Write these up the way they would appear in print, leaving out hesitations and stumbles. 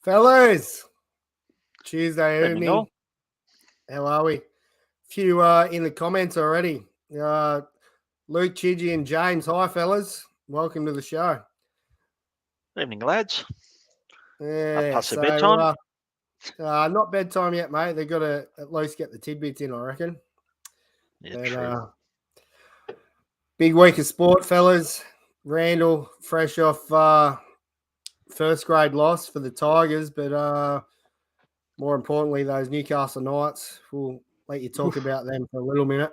Fellas, Tuesday Evening, evening. all. How are we? Few in the comments already. Luke, Chidgy, and James. Hi, fellas. Welcome to the show. Evening, lads. Yeah, Past their bedtime. Not bedtime yet, mate. They've got to at least get the tidbits in, I reckon. Yeah, But, true. big week of sport, fellas. Randall, fresh off first grade loss for the Tigers, but more importantly, those Newcastle Knights. We'll let you talk about them for a little minute.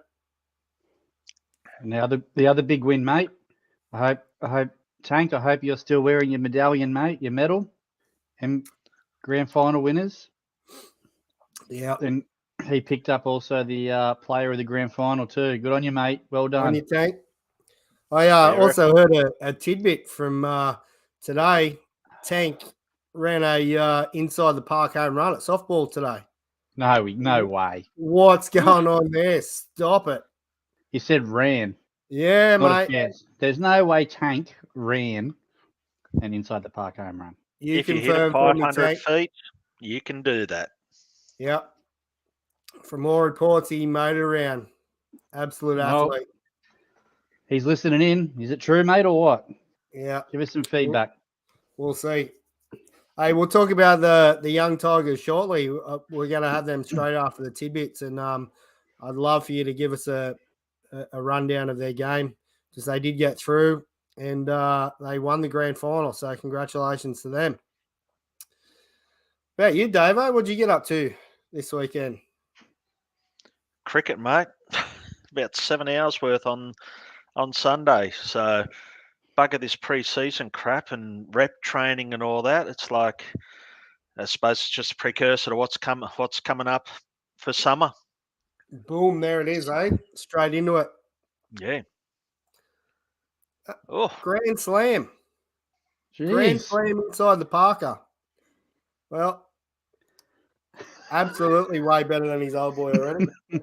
Now the other big win, mate. I hope Tank. I hope you're still wearing your medallion, mate. Your medal, and grand final winners. Yeah. And he picked up also the player of the grand final too. Good on you, mate. Well done. On your Tank. I also heard a tidbit from today. Tank ran a inside the park home run at softball today. No way. What's going on there? Stop it. He said ran. Yeah, Not mate. There's no way Tank ran an inside the park home run. If you hit confirm it for me, 500 Tank. feet, you can do that. Yep. From all reports, he made it around. Absolute athlete. He's listening in. Is it true, mate, or what? Yeah. Give us some feedback. We'll see. Hey, we'll talk about the young Tigers shortly. We're going to have them straight after the tidbits, and I'd love for you to give us a rundown of their game, because they did get through and they won the grand final. So congratulations to them. About you, Davo, what'd you get up to this weekend? Cricket, mate. About 7 hours worth on Sunday. So bugger this pre-season crap and rep training and all that. It's like, I suppose it's just a precursor to what's coming up for summer. Boom, there it is, eh? Straight into it. Yeah. Oh, Grand Slam. Jeez. Grand Slam inside the Parker. Well, absolutely way better than his old boy already. You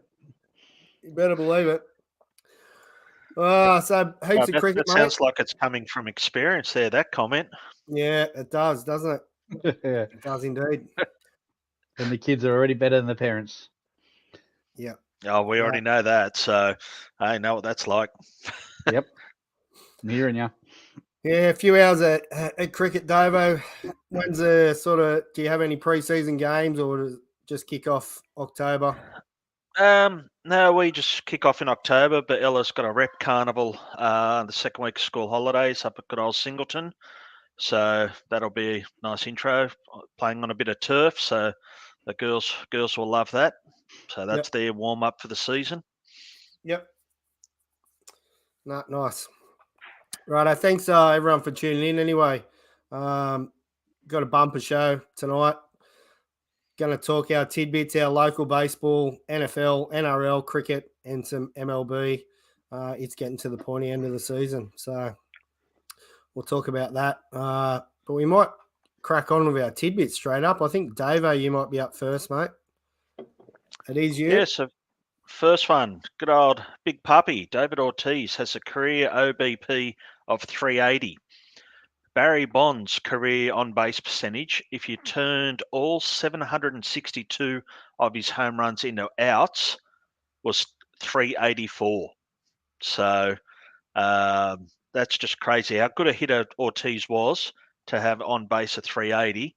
better believe it. So heaps of cricket, that mate. sounds like it's coming from experience there, that comment. Yeah, it does, doesn't it? It does indeed. And the kids are already better than the parents. Yeah. Oh, we already know that, so I know what that's like. Yep. I'm hearing you. Yeah, a few hours at cricket, Davo. When's the do you have any pre-season games, or does it just kick off October? No, we just kick off in October, but Ella's got a rep carnival the second week of school holidays up at good old Singleton. So that'll be a nice intro, playing on a bit of turf. So the girls will love that. So that's their warm-up for the season. Yep. Nice. Right, thanks everyone for tuning in anyway. Got a bumper show tonight. Going to talk our tidbits, our local baseball, NFL, NRL, cricket, and some MLB. It's getting to the pointy end of the season, so we'll talk about that. But we might crack on with our tidbits straight up. I think, Davo, you might be up first, mate. It is you. Yeah, so first one, good old big puppy, David Ortiz, has a career OBP of 380. Barry Bonds' career on-base percentage, if you turned all 762 of his home runs into outs, was 384. So that's just crazy how good a hitter Ortiz was to have on base of 380.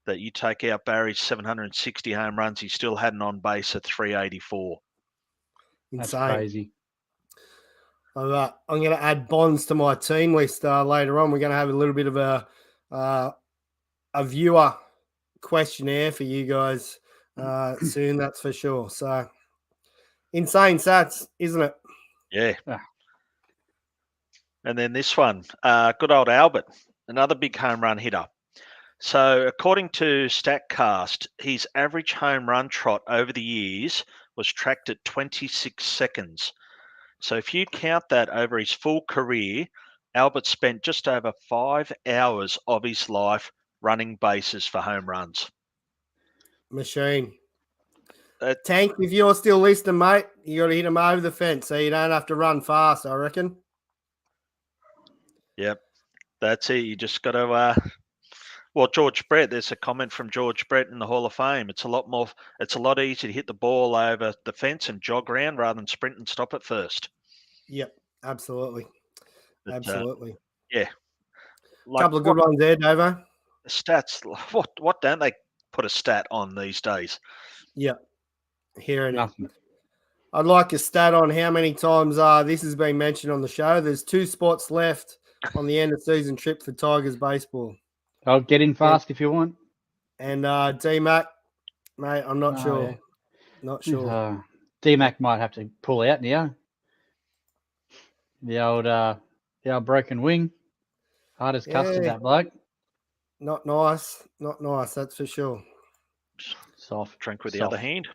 That you take out Barry's 760 home runs, he still had an on base of 384. Insane. That's crazy. I'm going to add Bonds to my team list later on. We're going to have a little bit of a viewer questionnaire for you guys soon, that's for sure. So, insane stats, isn't it? Yeah. And then this one, good old Albert, another big home run hitter. So according to StatCast, his average home run trot over the years was tracked at 26 seconds. So if you count that over his full career, Albert spent just over 5 hours of his life running bases for home runs. Machine. Tank, if you're still listening, mate, you got to hit him over the fence so you don't have to run fast, I reckon. Yep, that's it. You just got to Well, George Brett, there's a comment from George Brett in the Hall of Fame. It's a lot easier to hit the ball over the fence and jog around rather than sprint and stop at first. Yep, absolutely. But, Absolutely. yeah. Couple of good ones there, Davo. Stats. What don't they put a stat on these days? Yep. Hearing Nothing. it. I'd like a stat on how many times this has been mentioned on the show. There's 2 spots left on the end of season trip for Tigers baseball. I'll get in fast if you want. And D-Mac, mate, I'm not sure. Yeah. Not sure. D-Mac might have to pull out now. The old broken wing. Hard as custard, that bloke. Not nice. Not nice, that's for sure. Soft. Drink with the other hand.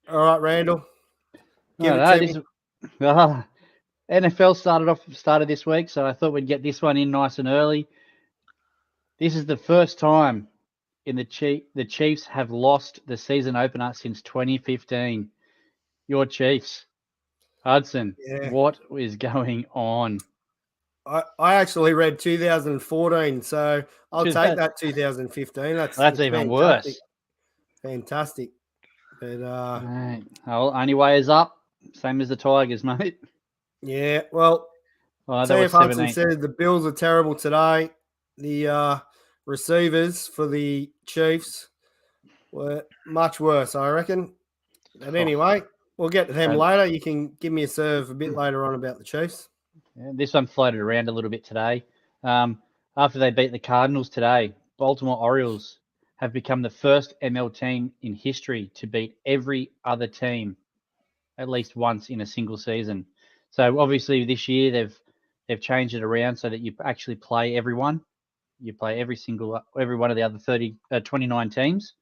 All right, Randall. NFL started this week, so I thought we'd get this one in nice and early. This is the first time the Chiefs have lost the season opener since 2015. Your Chiefs. Hudson, What is going on? I actually read 2014, so I'll take that 2015. That's even worse. Fantastic. But only way is up, same as the Tigers, mate. Yeah, well, TF Hudson said the Bills are terrible today. The receivers for the Chiefs were much worse, I reckon. But anyway, we'll get to them later. You can give me a serve a bit later on about the Chiefs. Yeah, this one floated around a little bit today. After they beat the Cardinals today, Baltimore Orioles have become the first ML team in history to beat every other team at least once in a single season. So obviously this year they've changed it around so that you actually play everyone. You play every one of the other 29 teams.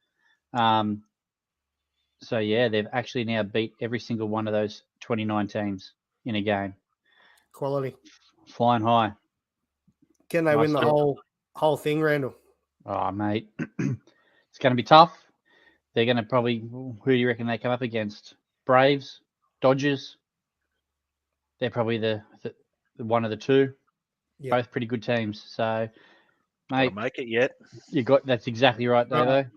So yeah, they've actually now beat every single one of those 29 teams in a game. Quality. Flying high. Can they win the whole thing, Randall? Oh, mate. It's going to be tough. They're going to probably... Who do you reckon they come up against? Braves? Dodgers? They're probably the one of the two. Yep. Both pretty good teams. So, mate... Don't make it yet. That's exactly right, Davo.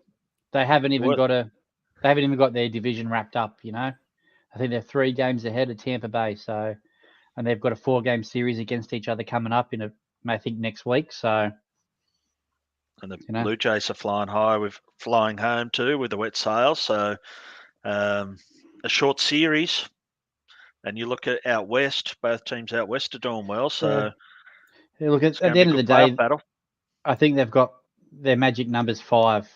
They haven't even got their division wrapped up, you know. I think they're 3 games ahead of Tampa Bay, so... And they've got a 4-game series against each other coming up I think next week. So, and the Blue Jays are flying home too with the wet sails. So, a short series. And you look at out west, both teams out west are doing well. So, look at the end of the day, battle. I think they've got their magic numbers 5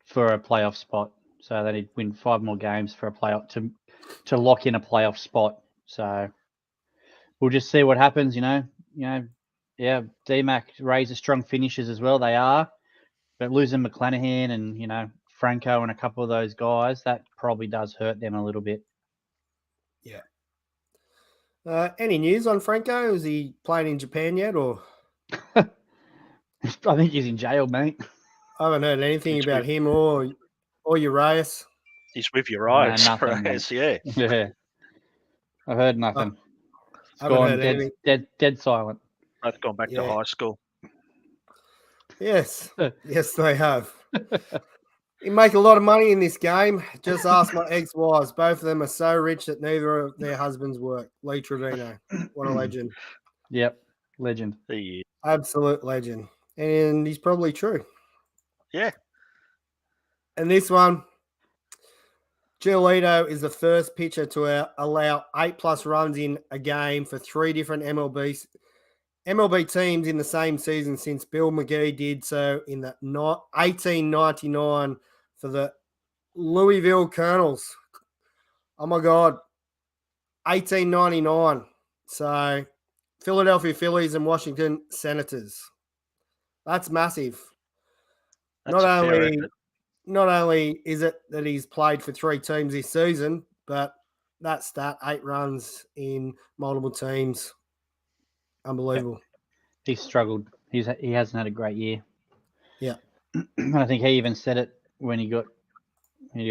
for a playoff spot. So they need to win 5 more games for a playoff to lock in a playoff spot. So. We'll just see what happens, Yeah, D-Mac raises strong finishes as well. They are. But losing McClanahan and, Franco and a couple of those guys, that probably does hurt them a little bit. Yeah. Any news on Franco? Is he playing in Japan yet? Or I think he's in jail, mate. I haven't heard anything about him or Urias. He's with Urias. No, nothing, Urias, yeah. Yeah. I've heard nothing. I haven't heard anything. Dead silent. Both gone back to high school. Yes. Yes, they have. You make a lot of money in this game. Just ask my ex-wives. Both of them are so rich that neither of their husbands work. Lee Trevino. What a legend. Yep. Legend. Yeah. Absolute legend. And he's probably true. Yeah. And this one, Giolito is the first pitcher to allow 8+ runs in a game for 3 different MLB teams in the same season since Bill McGee did so in the 1899 for the Louisville Colonels. Oh, my God. 1899. So, Philadelphia Phillies and Washington Senators. That's massive. Not only is it that he's played for 3 teams this season, but that stat, 8 runs in multiple teams. Unbelievable. He's struggled. He hasn't had a great year. Yeah. I think he even said it when he got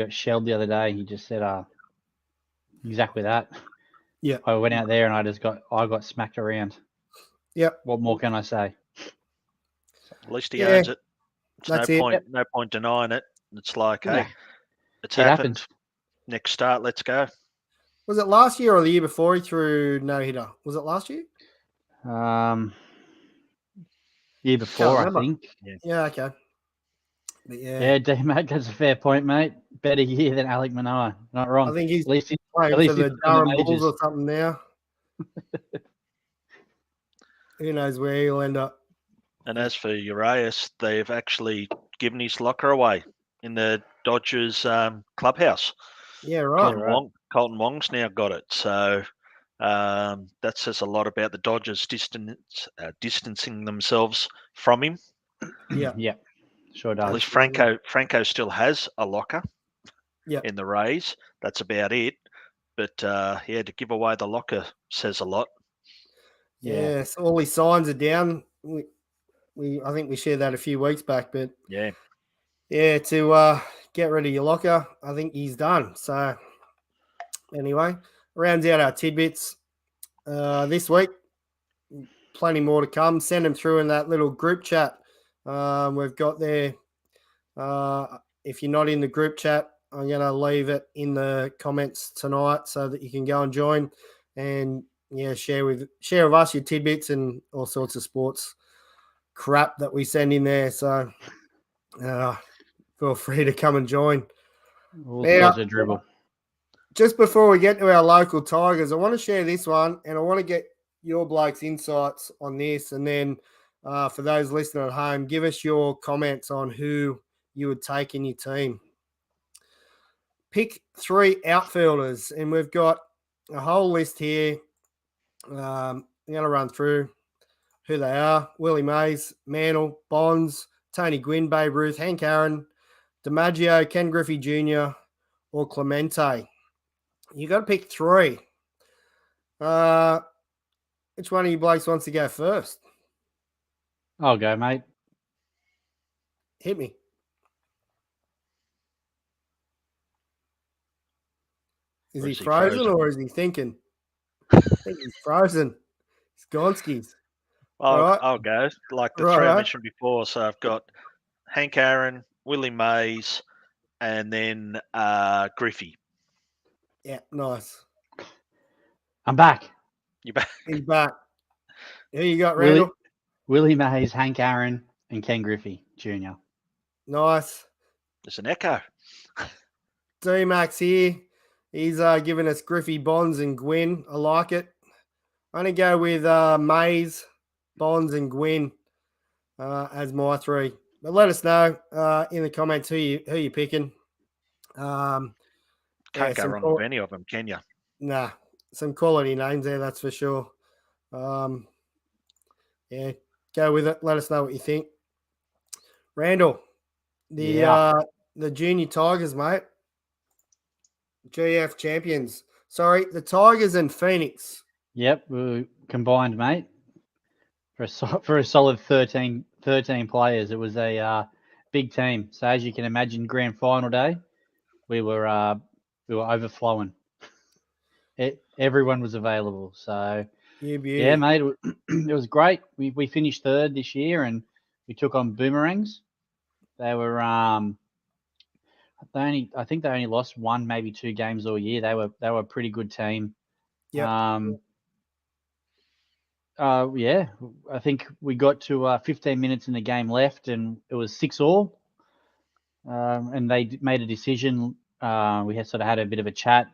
shelled the other day. He just said exactly that. Yeah. I went out there and I got smacked around. Yep. What more can I say? At least he owns it. That's it. No point denying it. It's like, hey, Yeah. it's It happened. happens. Next start, let's go. Was it last year or the year before he threw no-hitter? Was it last year? Year before, I remember. think. Yeah, okay. But Yeah, D-Mac, that's a fair point, mate. Better year than Alec Manoa. Not wrong. I think he's at least playing he's for the in Durham Bulls majors. or something now. Who knows where he'll end up. And as for Urias, they've actually given his locker away in the Dodgers clubhouse. Yeah, right. Colton Wong's now got it. So that says a lot about the Dodgers distancing themselves from him. Yeah. Yeah, sure does. At least Franco still has a locker in the Rays. That's about it. But to give away the locker says a lot. Yeah, so all his signs are down. I think we shared that a few weeks back, but yeah, to get rid of your locker, I think he's done. So anyway, rounds out our tidbits this week. Plenty more to come. Send them through in that little group chat we've got there. If you're not in the group chat, I'm going to leave it in the comments tonight so that you can go and join and share with us your tidbits and all sorts of sports crap that we send in there. So feel free to come and join. All sorts of dribble. Just before we get to our local Tigers, I want to share this one and I want to get your blokes' insights on this. And then for those listening at home, give us your comments on who you would take in your team. Pick 3 outfielders, and we've got a whole list here. I'm going to run through who they are. Willie Mays, Mantle, Bonds, Tony Gwynn, Babe Ruth, Hank Aaron, DiMaggio, Ken Griffey Jr., or Clemente. You got to pick 3. Which one of you blokes wants to go first? I'll go, mate. Hit me. Is he frozen or is he thinking? I think he's frozen. It's Gonskis. I'll go. Like the 3 I mentioned before. So I've got Hank Aaron, Willie Mays, and then Griffey. Yeah, nice. I'm back. You're back. He's back. Who you got, Randall? Willie Mays, Hank Aaron, and Ken Griffey Jr. Nice. There's an echo. D-Max here. He's giving us Griffey, Bonds, and Gwynn. I like it. I'm going to go with Mays, Bonds, and Gwynn as my 3. But let us know in the comments who you're picking. Can't go wrong with any of them, can you? Nah, some quality names there, that's for sure. Go with it. Let us know what you think. Randall, the junior Tigers, mate. GF champions. Sorry, the Tigers and Phoenix. Yep, we combined, mate. For a solid 13 players, it was a big team. So as you can imagine, grand final day, we were overflowing. Everyone was available. So yeah, mate, it was great. We finished 3rd this year, and we took on Boomerangs. They were I think they only lost 1, maybe 2 games all year. They were a pretty good team. Yeah. I think we got to 15 minutes in the game left, and it was 6-all. And they made a decision. We had a bit of a chat.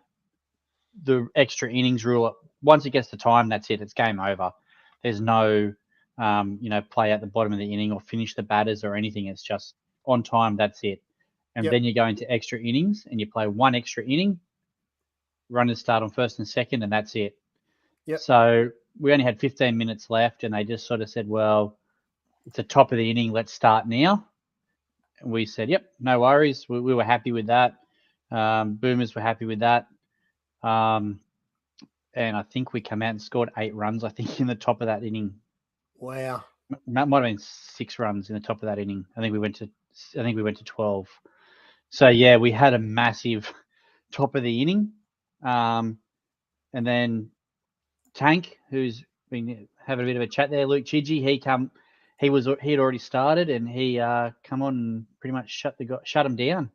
The extra innings rule. Once it gets to time, that's it. It's game over. There's no, play at the bottom of the inning or finish the batters or anything. It's just on time. That's it. And then you go into extra innings and you play 1 extra inning. Runners start on 1st and 2nd, and that's it. Yep. So we only had 15 minutes left, and they just sort of said, well, it's the top of the inning. Let's start now. And we said, yep, no worries. We were happy with that. Boomers were happy with that. And I think we came out and scored 8 runs, I think, in the top of that inning. Wow. That might have been 6 runs in the top of that inning. I think we went to 12. So yeah, we had a massive top of the inning. And then Tank, who's been having a bit of a chat there, Luke Chidgey, had already started, and he come on and pretty much shut him down.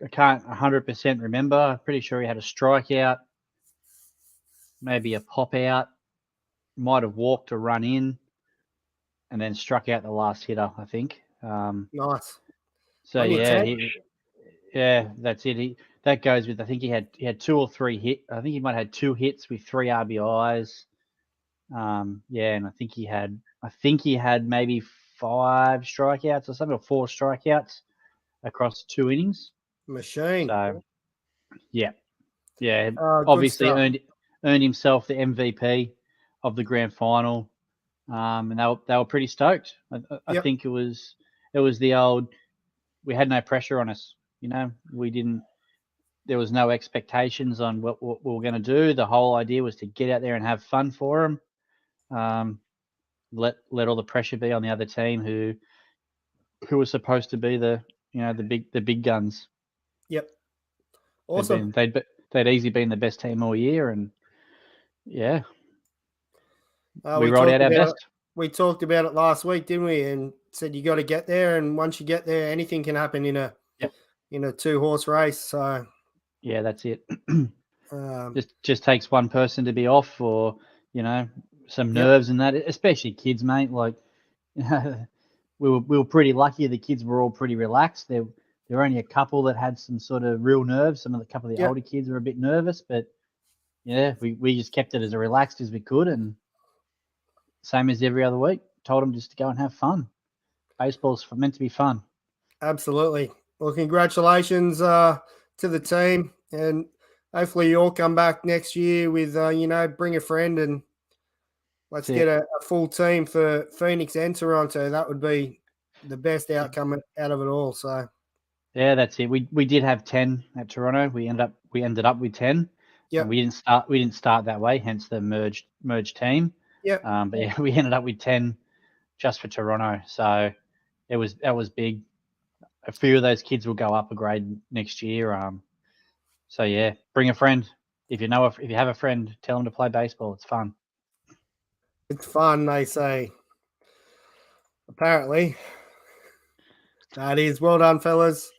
I can't 100% remember. I'm pretty sure he had a strikeout, maybe a pop out, might have walked or run in, and then struck out the last hitter, I think. Nice. So yeah, that's it. That goes with. I think he had 2 or 3 hit. I think he might have had 2 hits with 3 RBIs. And I think he had maybe 5 strikeouts or something, or 4 strikeouts across 2 innings. Machine. So yeah. Good Obviously stuff. earned himself the MVP of the grand final, and they were pretty stoked. I Yep. think it was the old. We had no pressure on us. There was no expectations on what we were going to do. The whole idea was to get out there and have fun for them. Let all the pressure be on the other team who was supposed to be the big guns. Yep. Awesome. They'd easily been the best team all year, and yeah, we rolled out our best. We talked about it last week, didn't we? And said you got to get there, and once you get there, anything can happen in a 2-horse race. So yeah, that's it. Just takes one person to be off, or some nerves and that, especially kids, mate. Like we were pretty lucky. The kids were all pretty relaxed. There were only a couple that had some sort of real nerves. A couple of the older kids were a bit nervous, but yeah, we just kept it as relaxed as we could, and same as every other week. Told them just to go and have fun. Baseball's meant to be fun. Absolutely. Well, congratulations to the team, and hopefully you all come back next year with bring a friend, and let's get a full team for Phoenix and Toronto. That would be the best outcome out of it all. So yeah, that's it. We did have 10 at Toronto. We ended up with 10. Yeah. We didn't start that way, hence the merged team. Yeah. But yeah, we ended up with 10 just for Toronto. So that was big. A few of those kids will go up a grade next year. So yeah, bring a friend. If you have a friend, tell them to play baseball. It's fun. It's fun, they say. Apparently. That is. Well done, fellas.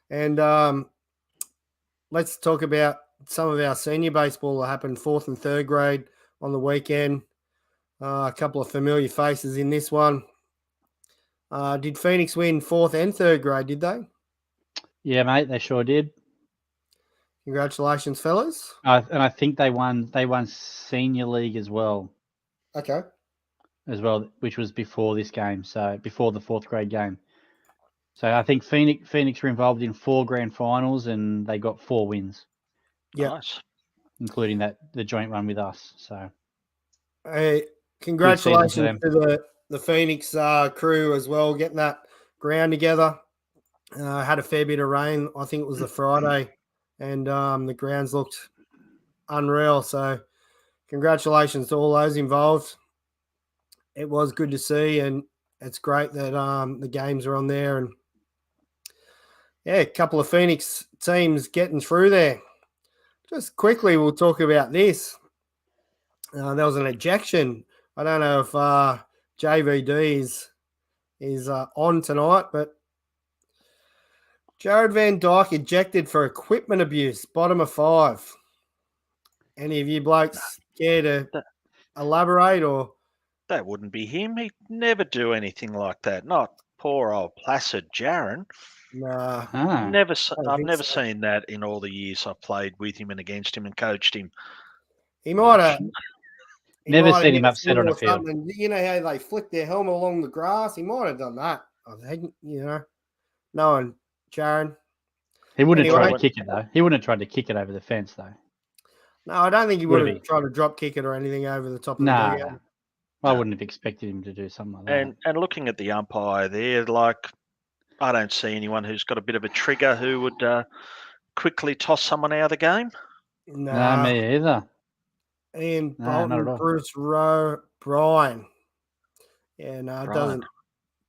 And let's talk about some of our senior baseball that happened 4th and 3rd grade on the weekend. A couple of familiar faces in this one. Did Phoenix win 4th and 3rd grade, did they? Yeah, mate, they sure did. Congratulations, fellas. And I think they won senior league as well. Okay. As well, which was before this game, so before the 4th grade game. So I think Phoenix were involved in 4 grand finals, and they got 4 wins. Yeah. Nice. Including the joint one with us. So hey, congratulations to the Phoenix crew as well, getting that ground together. Had a fair bit of rain. I think it was the Friday, and the grounds looked unreal. So congratulations to all those involved. It was good to see, and it's great that the games are on there. And yeah, a couple of Phoenix teams getting through there. Just quickly, we'll talk about this. There was an ejection. I don't know if JVD is on tonight, but Jared Van Dyke ejected for equipment abuse, bottom of 5. Any of you blokes care to elaborate? Or that wouldn't be him. He'd never do anything like that. Not poor old placid Jaron. Nah. I've never seen that in all the years I've played with him and against him and coached him. He might have. Never seen him upset on a field. You know how they flick their helmet along the grass? He might have done that. I think, knowing Jaron. He wouldn't have tried to kick it, though. He wouldn't have tried to kick it over the fence, though. No, I don't think he would have tried to drop kick it or anything over the top of the dugout. I wouldn't have expected him to do something like that. And looking at the umpire there, I don't see anyone who's got a bit of a trigger who would quickly toss someone out of the game. No, me either. Ian Bolton, Bruce Rowe, Brian. Yeah, no, it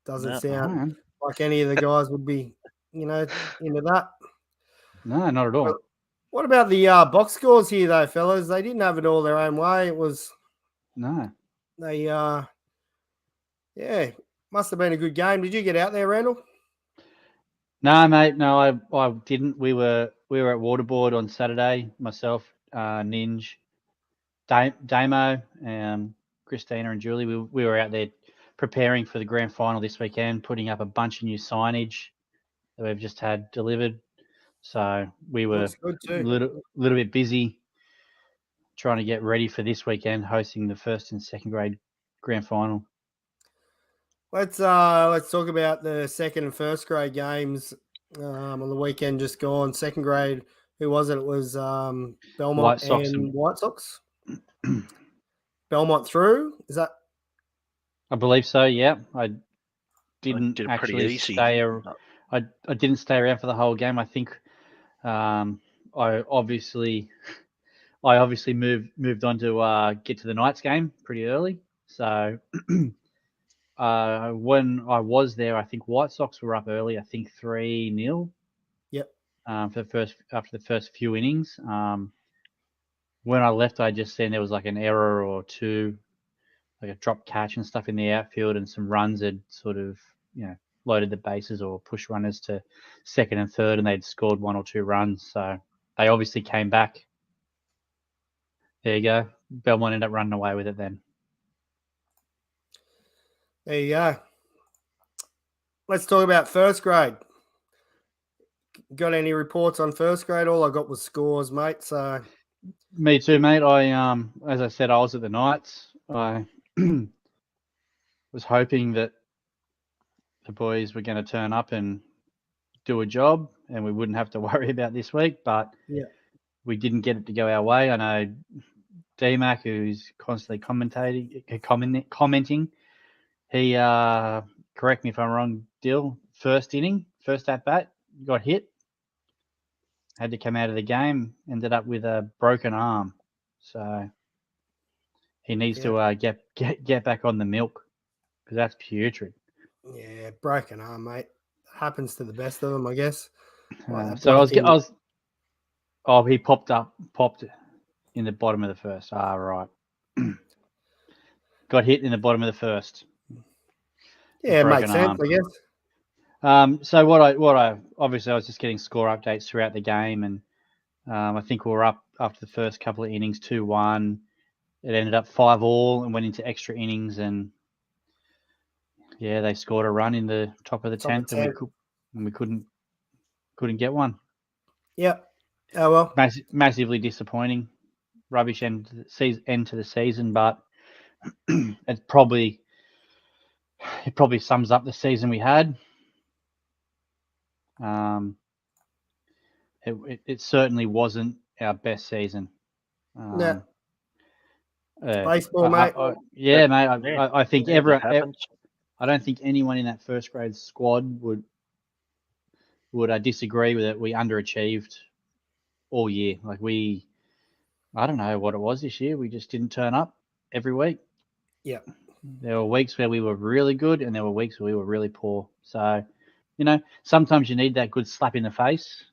doesn't sound like any of the guys would be, into that. No, not at all. But what about the box scores here, though, fellas? They didn't have it all their own way. It was no. They Yeah, must have been a good game. Did you get out there, Randall? No, mate. No, I didn't. We were at Waterboard on Saturday. Myself, Ninja, Damo, Christina, and Julie. We were out there preparing for the grand final this weekend, putting up a bunch of new signage that we've just had delivered. So we were Looks good too. little bit busy trying to get ready for this weekend, hosting the first and second grade grand final. Let's talk about the second and first grade games on the weekend just gone. Second grade, who was it? It was Belmont White Sox and White Sox. Belmont through? Is that? I believe so. Yeah, I didn't did it pretty actually easy. stay. I didn't stay around for the whole game. I think I obviously moved on to get to the Knights game pretty early. So when I was there, I think White Sox were up early. I think 3-0. Yep. After the first few innings. When I left, I just seen there was like an error or two, like a drop catch and stuff in the outfield, and some runs had sort of loaded the bases or pushed runners to second and third, and they'd scored 1 or 2 runs. So they obviously came back. There you go. Belmont ended up running away with it then. There you go. Let's talk about first grade. Got any reports on first grade? All I got was scores, mate. So me too, mate. I as I said, I was at the Knights. I was hoping that the boys were going to turn up and do a job, and we wouldn't have to worry about this week. But yeah, we didn't get it to go our way. I know DMAC, who's constantly commenting. He correct me if I'm wrong, Dill. First at bat, got hit, had to come out of the game, ended up with a broken arm. So he needs to get back on the milk, because that's putrid. Yeah, broken arm, mate. Happens to the best of them, I guess. He popped in the bottom of the first. Right. Got hit in the bottom of the first. Yeah, it makes sense, I guess. So what I obviously I was just getting score updates throughout the game, and I think we were up after the first couple of innings 2-1. It ended up 5-5 and went into extra innings, and they scored a run in the top of the 10th, and we couldn't get one. Yeah. Oh well. Massively disappointing. Rubbish end to the season, but it probably sums up the season we had. It certainly wasn't our best season. No. Baseball, mate. Mate. I think I don't think anyone in that first grade squad would disagree with it. We underachieved all year. Like I don't know what it was this year. We just didn't turn up every week. Yeah. There were weeks where we were really good, and there were weeks where we were really poor. So, sometimes you need that good slap in the face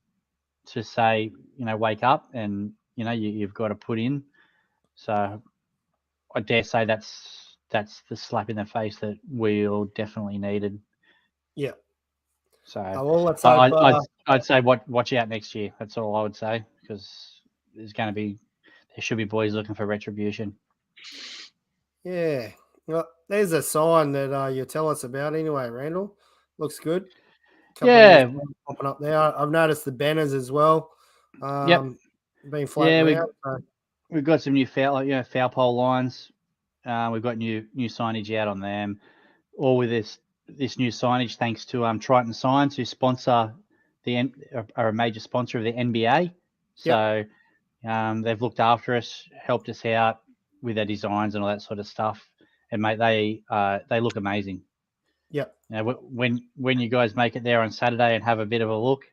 to say, wake up, and you've got to put in. So I dare say that's the slap in the face that we all definitely needed. Yeah. So I'd say watch out next year. That's all I would say, because there should be boys looking for retribution. Yeah. Well, there's a sign that you tell us about anyway, Randall. Looks good. Popping up there. I've noticed the banners as well. Being floated out. We've got some new foul pole lines. We've got new signage out on them. All with this new signage, thanks to Triton Signs, who sponsor are a major sponsor of the NBA. So they've looked after us, helped us out with their designs and all that sort of stuff. And mate, they look amazing. Yep. Now, when you guys make it there on Saturday and have a bit of a look,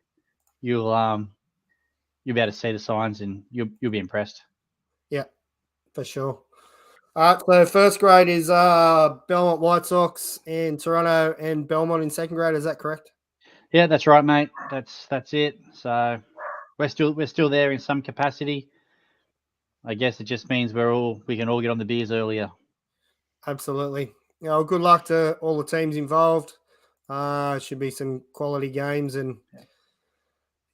you'll be able to see the signs, and you'll be impressed. Yeah, for sure. All right, so first grade is Belmont White Sox and Toronto and Belmont in second grade. Is that correct? Yeah, that's right, mate. That's it. So we're still there in some capacity. I guess it just means we can all get on the beers earlier. Absolutely. Good luck to all the teams involved. Should be some quality games, and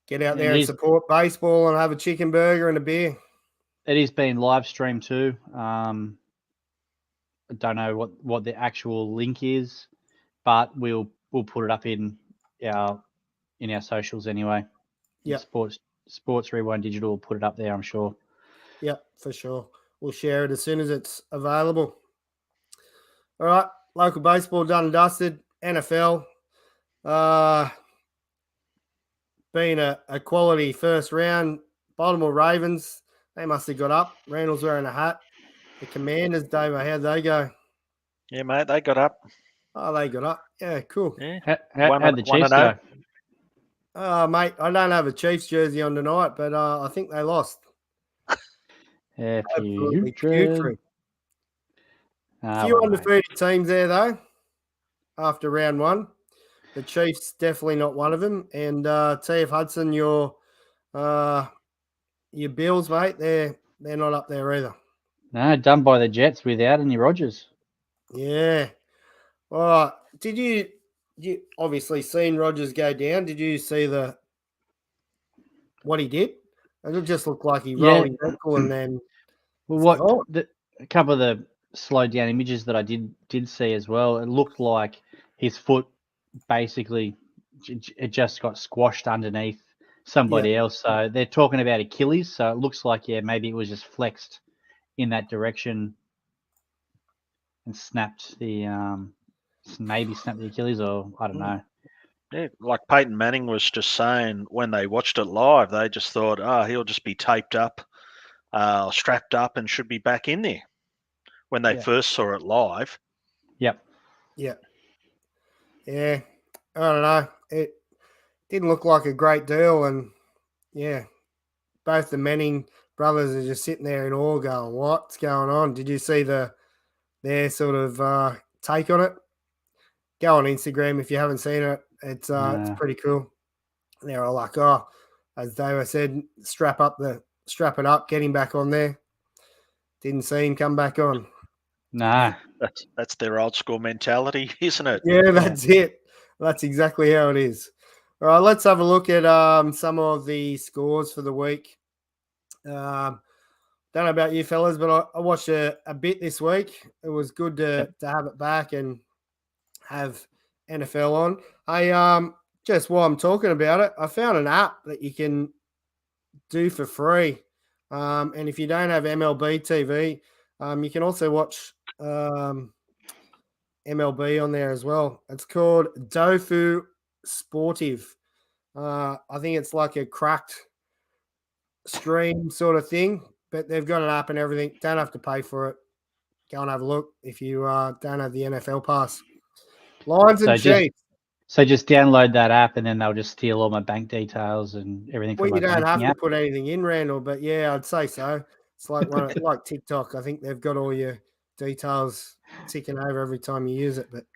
get out there and support baseball and have a chicken burger and a beer. It is being live streamed too. I don't know what the actual link is, but we'll put it up in our socials anyway. Yeah, Sports Rewind Digital will put it up there, I'm sure. Yeah, for sure. We'll share it as soon as it's available. All right, local baseball done and dusted. NFL, being a quality first round. Baltimore Ravens, they must have got up. Randall's wearing a hat. The Commanders, Dave, how'd they go? Yeah, mate, they got up. Oh, they got up. Yeah, cool. Yeah. How'd the Chiefs go? Mate, I don't have a Chiefs jersey on tonight, but I think they lost. Absolutely putrid. A few undefeated teams there, though, after round one. The Chiefs definitely not one of them. And TF Hudson, your Bills, mate, they're not up there either. No, done by the Jets without any Rodgers. Yeah. All right. Did you obviously seen Rodgers go down? Did you see what he did? It just looked like he rolled his ankle and then. Well, a couple of the slowed down images that I did see as well, it looked like his foot basically it just got squashed underneath somebody else. So they're talking about Achilles. So it looks like maybe it was just flexed in that direction and snapped the Achilles, or I don't know. Yeah, like Peyton Manning was just saying when they watched it live, they just thought, he'll just be taped up, strapped up, and should be back in there. When they first saw it live. Yep. Yeah. Yeah. I don't know. It didn't look like a great deal, and both the Manning brothers are just sitting there in awe, going, "What's going on?" Did you see their sort of take on it? Go on Instagram if you haven't seen it. It's pretty cool. They're all like, as Dave said, strap it up, get him back on there. Didn't see him come back on. Nah. That's their old school mentality, isn't it? Yeah, that's it. That's exactly how it is. All right, let's have a look at some of the scores for the week. Don't know about you fellas, but I watched a bit this week. It was good to have it back and have NFL on. Just while I'm talking about it, I found an app that you can do for free. And if you don't have MLB TV, you can also watch MLB on there as well. It's called Dofu Sportive. I think it's like a cracked stream sort of thing, but they've got an app and everything. Don't have to pay for it. Go and have a look if you don't have the NFL pass. Lions and Chiefs. So just download that app and then they'll just steal all my bank details and everything. Well, you don't have to put anything in, Randall, but yeah, I'd say so. It's like like TikTok. I think they've got all your details ticking over every time you use it. But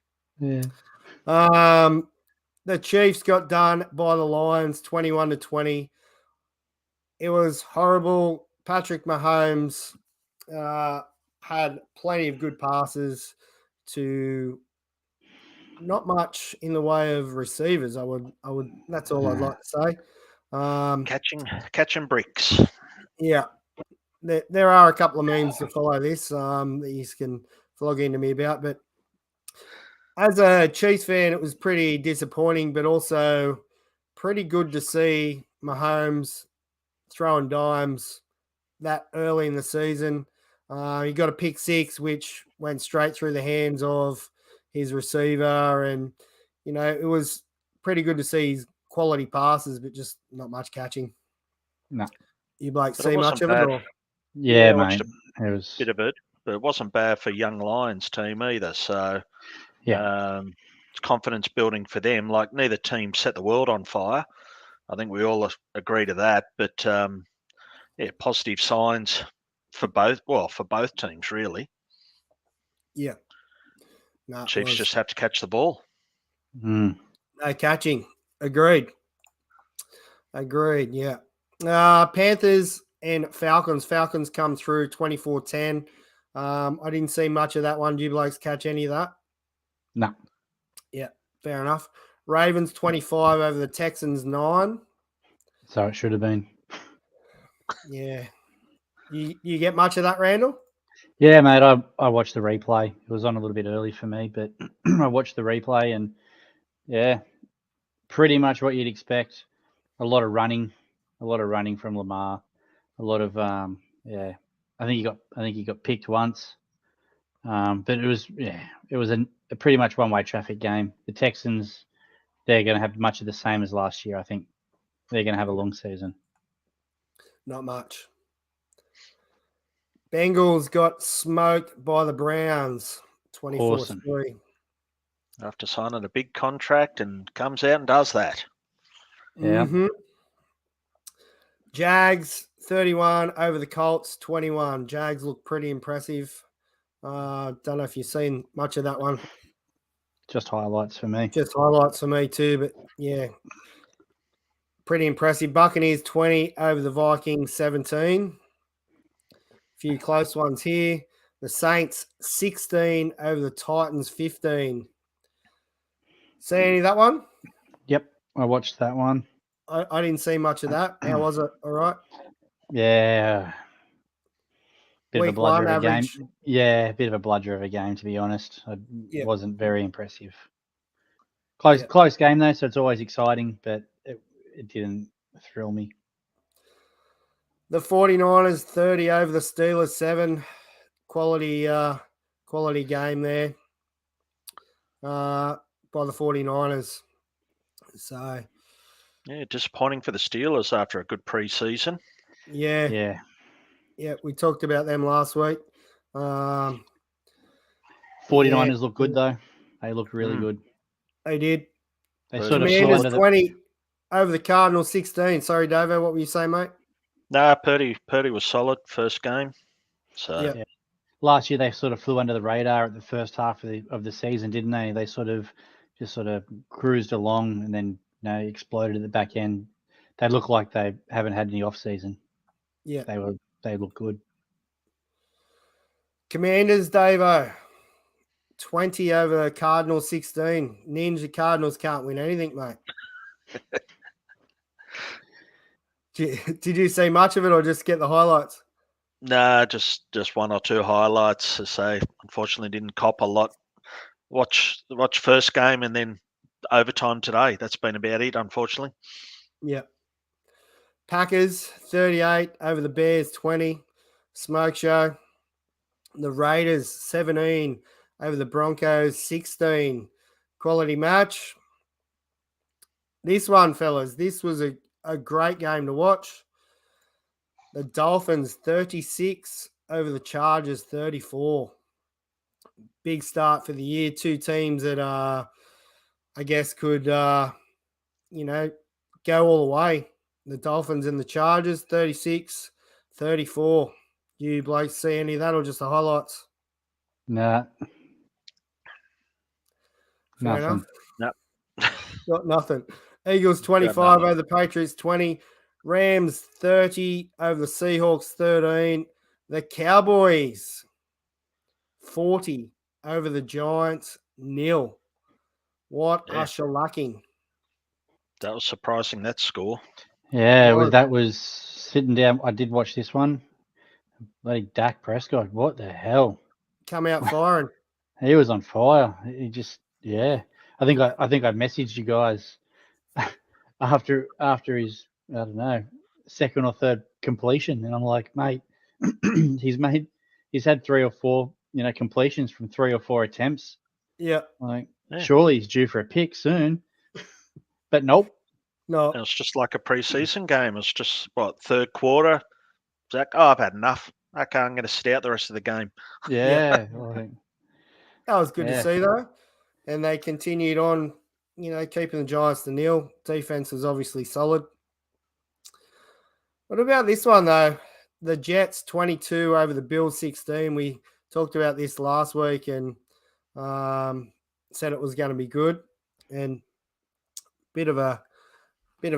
the Chiefs got done by the Lions 21-20. It was horrible. Patrick Mahomes had plenty of good passes to not much in the way of receivers. I would. That's all I'd like to say. Catching bricks. Yeah, there are a couple of memes to follow this that you can vlog into me about. But as a Chiefs fan, it was pretty disappointing, but also pretty good to see Mahomes throwing dimes that early in the season. He got a pick six, which went straight through the hands of his receiver. And, it was pretty good to see his quality passes, but just not much catching. No. You Blake see much of it? Or? Yeah, mate. It was a bit of it, but it wasn't bad for young Lions team either. So it's confidence building for them. Like neither team set the world on fire. I think we all agree to that. But positive signs for both teams really. Yeah. No, Chiefs just have to catch the ball. No catching. Agreed. Yeah. Panthers and Falcons. Falcons come through 24-10. I didn't see much of that one. Do you blokes catch any of that? No. Yeah, fair enough. Ravens 25 over the Texans 9. So it should have been. Yeah. You get much of that, Randall? Yeah, mate, I watched the replay. It was on a little bit early for me, but I watched the replay and, yeah, pretty much what you'd expect. A lot of running from Lamar. A lot of, yeah, I think he got picked once. But it was a pretty much one-way traffic game. The Texans, they're going to have much of the same as last year, I think. They're going to have a long season. Not much. Bengals got smoked by the Browns, 24-3. Awesome. After signing a big contract and comes out and does that. Yeah. Mm-hmm. Jags 31 over the Colts 21. Jags look pretty impressive. Don't know if you've seen much of that one. Just highlights for me. Just highlights for me too, but yeah, pretty impressive. Buccaneers 20 over the Vikings 17. Few close ones here. The Saints 16 over the Titans 15. See any of that one? Yep, I watched that one. I didn't see much of that. How was it? All right. Yeah. Bit Week of a bludger one of a average. game. Yeah, a bit of a bludger of a game, to be honest. It wasn't very impressive. Close game, though, so it's always exciting, but it didn't thrill me. The 49ers 30 over the Steelers 7. Quality game there by the 49ers. So, yeah, disappointing for the Steelers after a good preseason. Yeah, we talked about them last week. 49ers look good, though. They looked really good. They did. They sort Commanders of 20 over the Cardinals 16. Sorry, Davo, what were you saying, mate? No, Purdy was solid first game. So yeah. Last year they sort of flew under the radar at the first half of the season, didn't they? They sort of cruised along and then exploded at the back end. They look like they haven't had any off season. Yeah, they look good. Commanders, Davo 20 over Cardinals 16. Ninja Cardinals can't win anything, mate. Did you see much of it or just get the highlights? Nah, just one or two highlights. To say, unfortunately, didn't cop a lot. Watch first game and then overtime today. That's been about it, unfortunately. Yeah. Packers 38 over the Bears 20. Smoke show. The Raiders 17 over the Broncos 16. Quality match. This one, fellas, this was a great game to watch. The Dolphins 36 over the Chargers 34. Big start for the year. Two teams that I guess could go all the way. The Dolphins and the Chargers 36-34. You blokes see any of that or just the highlights? Nah. Fair Nothing. Enough. Got nothing. Eagles 25 over the Patriots 20. Rams 30 over the Seahawks 13. The Cowboys 40 over the Giants 0. What a shellacking. That was surprising, that score. Yeah, that was sitting down. I did watch this one. Bloody Dak Prescott. What the hell? Come out firing. He was on fire. He just, I think I messaged you guys after his, I don't know, second or third completion, and I'm like, mate, he's had 3 or 4, completions from 3 or 4 attempts. Yeah. Like, surely he's due for a pick soon. But nope. No. It was just like a preseason game. It was just third quarter. It's like, I've had enough. Okay, I'm going to sit out the rest of the game. Yeah. That was good to see, though. And they continued on, keeping the Giants to 0. Defense was obviously solid. What about this one, though? The Jets 22 over the Bills 16. We talked about this last week and said it was going to be good. And bit of a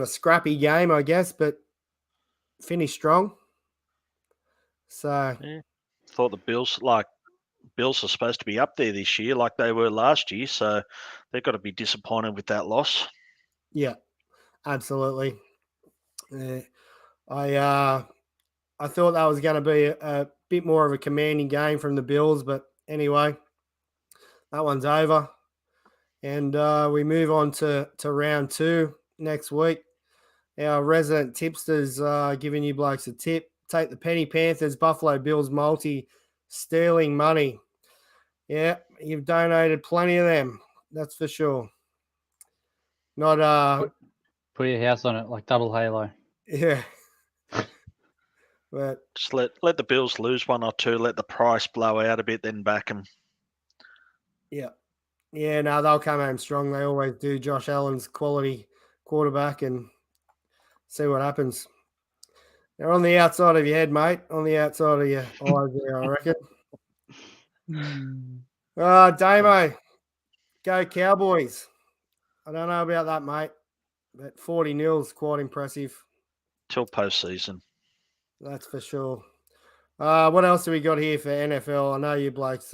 scrappy game, I guess, but finished strong. So thought the Bills, like Bills are supposed to be up there this year like they were last year, so they've got to be disappointed with that loss. Yeah, absolutely. I thought that was going to be a bit more of a commanding game from the Bills, but anyway, that one's over. And we move on to round 2 next week. Our resident tipsters giving you blokes a tip. Take the Penny Panthers, Buffalo Bills multi, sterling money. Yeah, you've donated plenty of them. That's for sure. Not Put your house on it like double halo. yeah. But just let the Bills lose 1 or 2, let the price blow out a bit, then back them. Yeah. Yeah, no, they'll come home strong. They always do. Josh Allen's quality quarterback, and see what happens. They're on the outside of your head, mate. On the outside of your eyes there, I reckon. Damo, go Cowboys. I don't know about that, mate, but 40-0 is quite impressive. Till postseason. That's for sure. What else do we got here for NFL? I know you blokes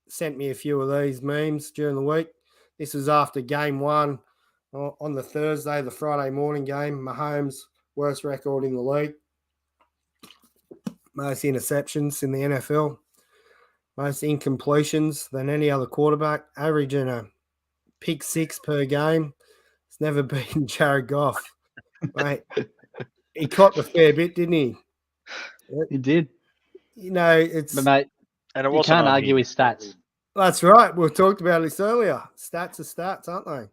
sent me a few of these memes during the week. This was after game 1 on the Thursday, the Friday morning game. Mahomes, worst record in the league. Most interceptions in the NFL. Most incompletions than any other quarterback. Averaging a pick 6 per game. It's never beaten Jared Goff. Mate, he caught the fair bit, didn't he? He did. You know, it's... But, mate, and it you can't argue with stats. That's right. We talked about this earlier. Stats are stats, aren't they?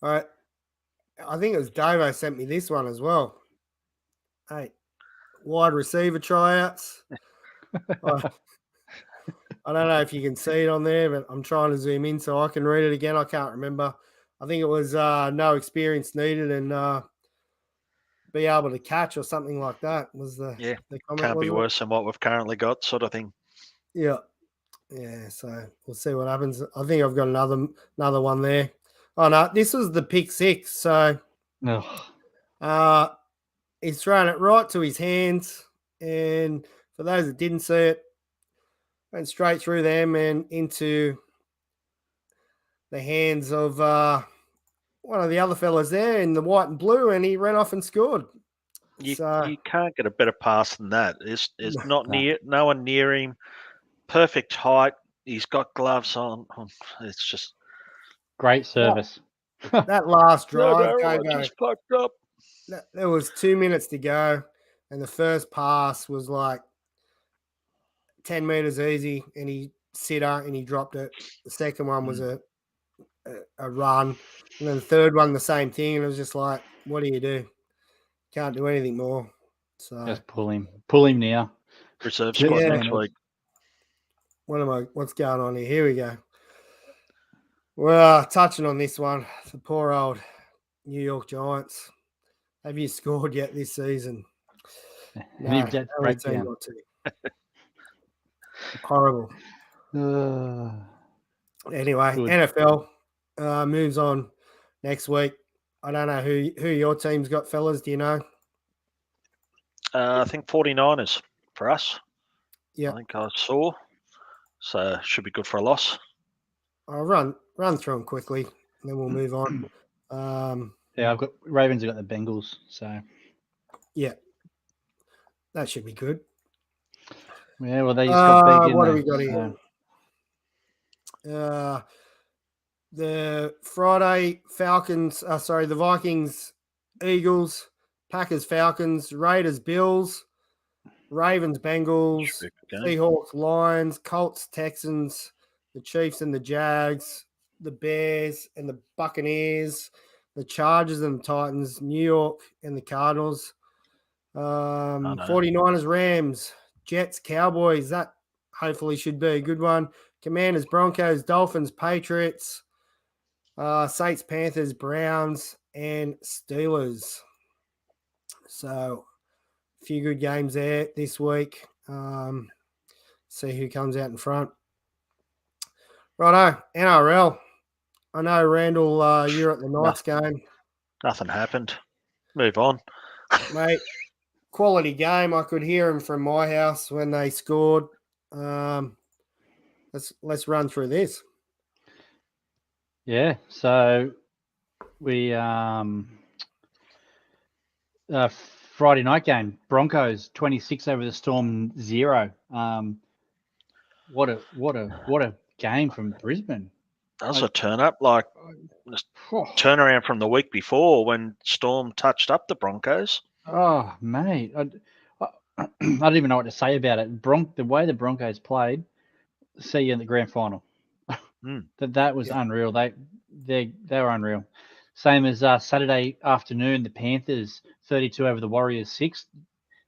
All right. I think it was Davo sent me this one as well. Hey, wide receiver tryouts. I don't know if you can see it on there, but I'm trying to zoom in so I can read it again. I can't remember. I think it was no experience needed and be able to catch or something like that was the comment. Can't be worse than what we've currently got, sort of thing. Yeah. Yeah, so we'll see what happens. I think I've got another one there. Oh, no, this was the pick 6. So he's thrown it right to his hands. And for those that didn't see it, went straight through them and into the hands of one of the other fellas there in the white and blue, and he ran off and scored. You can't get a better pass than that. It's no one near him. Perfect height. He's got gloves on. It's just great service. That last drive, I just fucked up. There was 2 minutes to go, and the first pass was like 10 meters easy, and he sitter and he dropped it. The second one was a run, and then the third one the same thing. And it was just like, what do you do? Can't do anything more. So just pull him now. Reserve squad next week. What's going on here? Here we go. Well, touching on this one, the poor old New York Giants. Have you scored yet this season? No, breakdown. Horrible. Anyway, good. NFL moves on next week. I don't know who your team's got, fellas. Do you know? I think 49ers for us. Yeah. I think I saw. So should be good for a loss. I'll run through them quickly, and then we'll move on. I've got Ravens have got the Bengals, so yeah, that should be good. Yeah, well, they just got big. What do we got here? The Friday Falcons. The Vikings, Eagles, Packers, Falcons, Raiders, Bills, Ravens, Bengals, Seahawks, Lions, Colts, Texans, the Chiefs and the Jags, the Bears and the Buccaneers, the Chargers and the Titans, New York and the Cardinals, 49ers, Rams, Jets, Cowboys. That hopefully should be a good one. Commanders, Broncos, Dolphins, Patriots, Saints, Panthers, Browns, and Steelers. So a few good games there this week. See who comes out in front. Righto, NRL. I know, Randall, you're at the Knights game. Nothing happened. Move on. Mate, quality game. I could hear them from my house when they scored. Let's run through this. Yeah, so we Friday night game, Broncos 26 over the Storm 0. What a game from Brisbane. That was a turn up, like turnaround from the week before when Storm touched up the Broncos. Oh, mate, I don't even know what to say about it. The way the Broncos played, see you in the grand final. That was unreal. They were unreal. Same as Saturday afternoon, the Panthers 32 over the Warriors 6.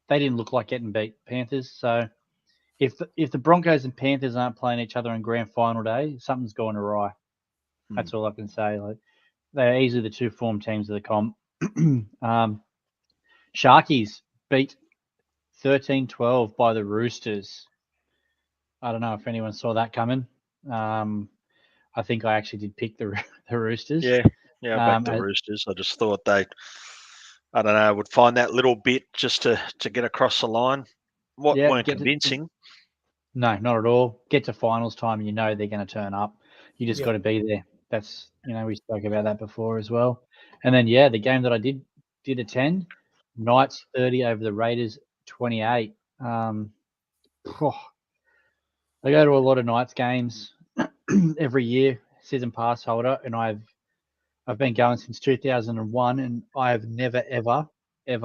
They didn't look like getting beat, Panthers. So if the Broncos and Panthers aren't playing each other on grand final day, something's going awry. That's all I can say. Like, they're easily the two form teams of the comp. Sharkies beat 13-12 by the Roosters. I don't know if anyone saw that coming. I think I actually did pick the Roosters. Yeah, I backed the Roosters. I just thought would find that little bit just to get across the line. Weren't convincing. No, not at all. Get to finals time and you know they're going to turn up. You just got to be there. That's, we spoke about that before as well. And then, the game that I did attend, Knights 30 over the Raiders 28. I go to a lot of Knights games every year, season pass holder, and I've been going since 2001, and I have never ever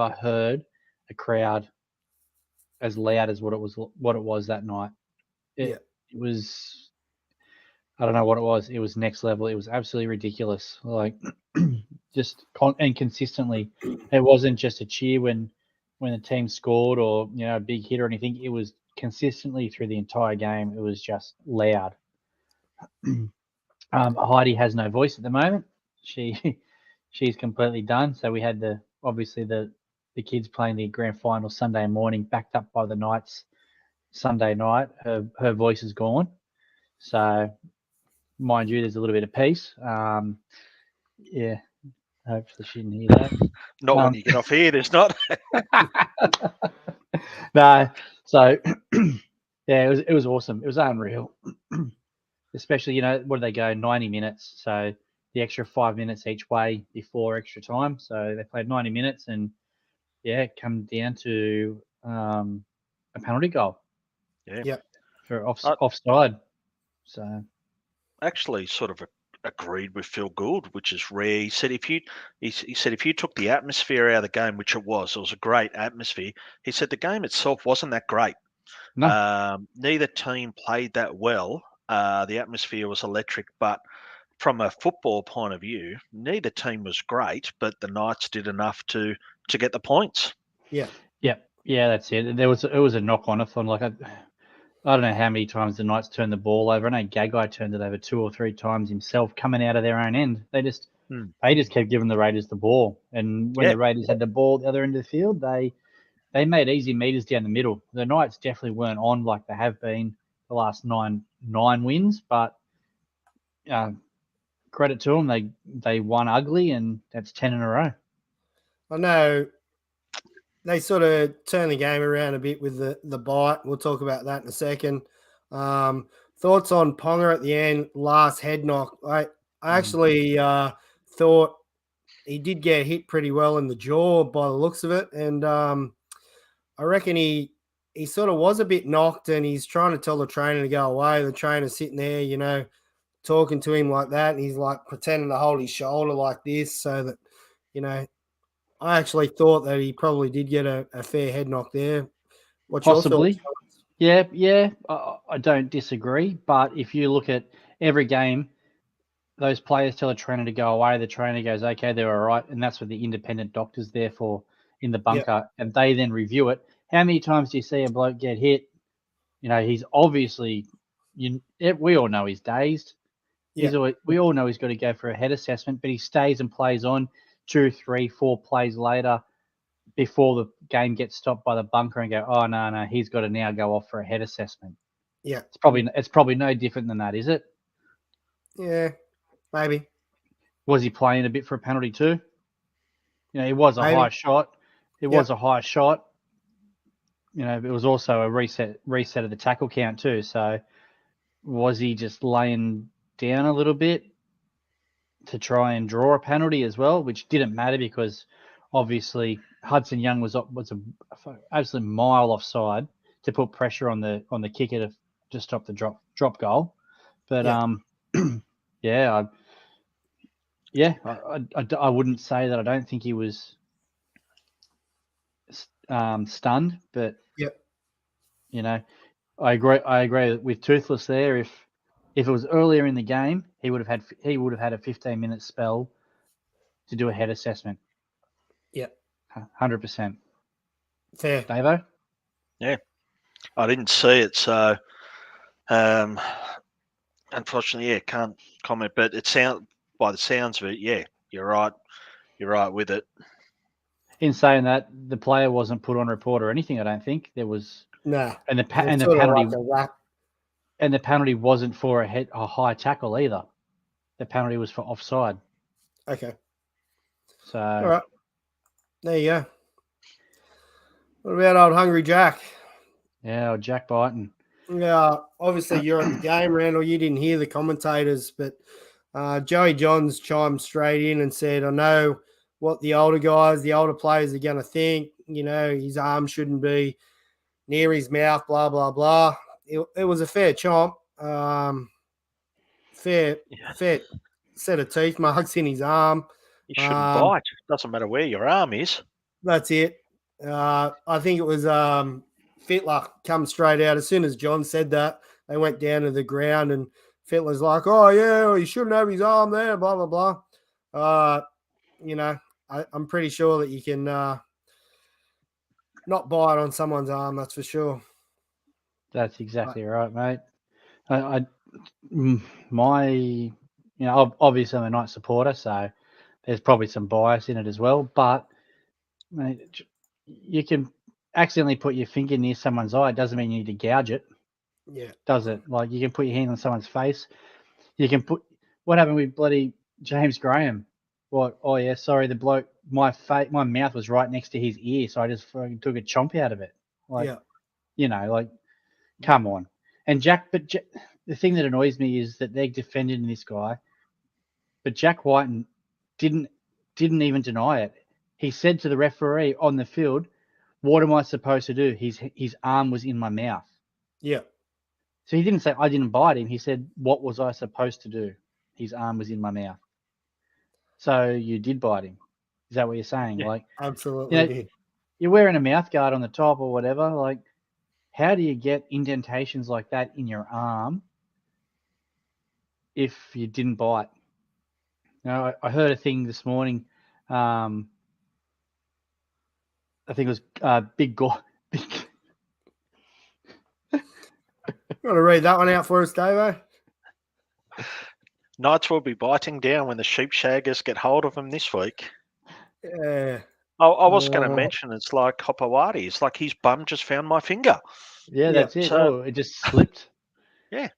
heard a crowd as loud as what it was that night. It was, I don't know what it was. It was next level. It was absolutely ridiculous. Like, just and consistently, it wasn't just a cheer when the team scored or a big hit or anything. It was consistently through the entire game. It was just loud. Heidi has no voice at the moment. She's completely done. So we had the kids playing the grand final Sunday morning, backed up by the Knights Sunday night. Her voice is gone. So, mind you, there's a little bit of peace. Hopefully she didn't hear that. Not when you get off here, there's not. No. So, it was awesome. It was unreal. Especially, what do they go? 90 minutes. So the extra 5 minutes each way before extra time. So they played 90 minutes and, it come down to a penalty goal. Yeah. For offside. So actually sort of agreed with Phil Gould, which is rare. He said if you took the atmosphere out of the game, which it was a great atmosphere. He said the game itself wasn't that great. No. Neither team played that well. The atmosphere was electric, but from a football point of view, neither team was great, but the Knights did enough to get the points. Yeah, that's it. It was a knock on effect. Like, I don't know how many times the Knights turned the ball over. I know Gagai turned it over 2 or 3 times himself, coming out of their own end. They just kept giving the Raiders the ball, and when the Raiders had the ball at the other end of the field, they made easy meters down the middle. The Knights definitely weren't on like they have been the last nine wins, but credit to them, they won ugly, and that's 10 in a row. I know they sort of turned the game around a bit with the bite. We'll talk about that in a second. Thoughts on Ponga at the end, last head knock. I actually thought he did get hit pretty well in the jaw by the looks of it. And I reckon he sort of was a bit knocked, and he's trying to tell the trainer to go away. The trainer's sitting there, talking to him like that. And he's like pretending to hold his shoulder like this so that, I actually thought that he probably did get a fair head knock there. What's Possibly. your thoughts? Yeah. I don't disagree. But if you look at every game, those players tell a trainer to go away. The trainer goes, okay, they're all right. And that's what the independent doctor's there for in the bunker. Yep. And they then review it. How many times do you see a bloke get hit? He's obviously, we all know he's dazed. Yep. We all know he's got to go for a head assessment, but he stays and plays on 2, 3, 4 plays later before the game gets stopped by the bunker and go, oh, no, he's got to now go off for a head assessment. Yeah. It's probably no different than that, is it? Yeah, maybe. Was he playing a bit for a penalty too? It was a high shot. It was a high shot. it was also a reset of the tackle count too. So was he just laying down a little bit to try and draw a penalty as well, which didn't matter because obviously Hudson Young was an absolute mile offside to put pressure on the kicker to stop the drop goal. But I wouldn't say that I don't think he was stunned, but I agree with Toothless there. If it was earlier in the game, he would have had a 15-minute spell to do a head assessment. Yeah, 100%. Fair, Davo. Yeah, I didn't see it, so unfortunately, can't comment. But by the sounds of it, you're right. You're right with it. In saying that, the player wasn't put on report or anything. I don't think there was. Nah, and the penalty like a wrap. And the penalty wasn't for a high tackle either. The penalty was for offside. Okay. So all right, there you go. What about old Hungry Jack? Yeah, Jack Byton. Yeah, obviously you're at the game, Randall. You didn't hear the commentators, but Joey Johns chimed straight in and said, I know what the older players are going to think. His arm shouldn't be near his mouth, blah, blah, blah. It was a fair chomp. Fair set of teeth marks in his arm. You shouldn't bite. Doesn't matter where your arm is. That's it. I think it was Fittler come straight out. As soon as John said that, they went down to the ground and Fittler's like, oh, yeah, he shouldn't have his arm there, blah, blah, blah. I'm pretty sure that you can not bite on someone's arm, that's for sure. That's exactly right, mate. Obviously I'm a Knights supporter, so there's probably some bias in it as well. But mate, you can accidentally put your finger near someone's eye. It doesn't mean you need to gouge it. Yeah. Does it? Like you can put your hand on someone's face. You can put. What happened with bloody James Graham? What? Oh yeah, sorry, the bloke. My mouth was right next to his ear, so I just took a chomp out of it. Come on. And the thing that annoys me is that they're defending this guy, but Jack Whiten didn't even deny it. He said to the referee on the field, "What am I supposed to do?" His arm was in my mouth. Yeah. So he didn't say I didn't bite him. He said, "What was I supposed to do?" His arm was in my mouth. So you did bite him. Is that what you're saying? Yeah, like, absolutely did. You're wearing a mouth guard on the top or whatever. Like, how do you get indentations like that in your arm if you didn't bite? I heard a thing this morning. I think it was Big Gore. You want to read that one out for us, Davo? Knights will be biting down when the sheep shaggers get hold of them this week. Yeah. I was going to mention it's like Hopawati. It's like his bum just found my finger. Yeah, that's it. It just slipped. Yeah.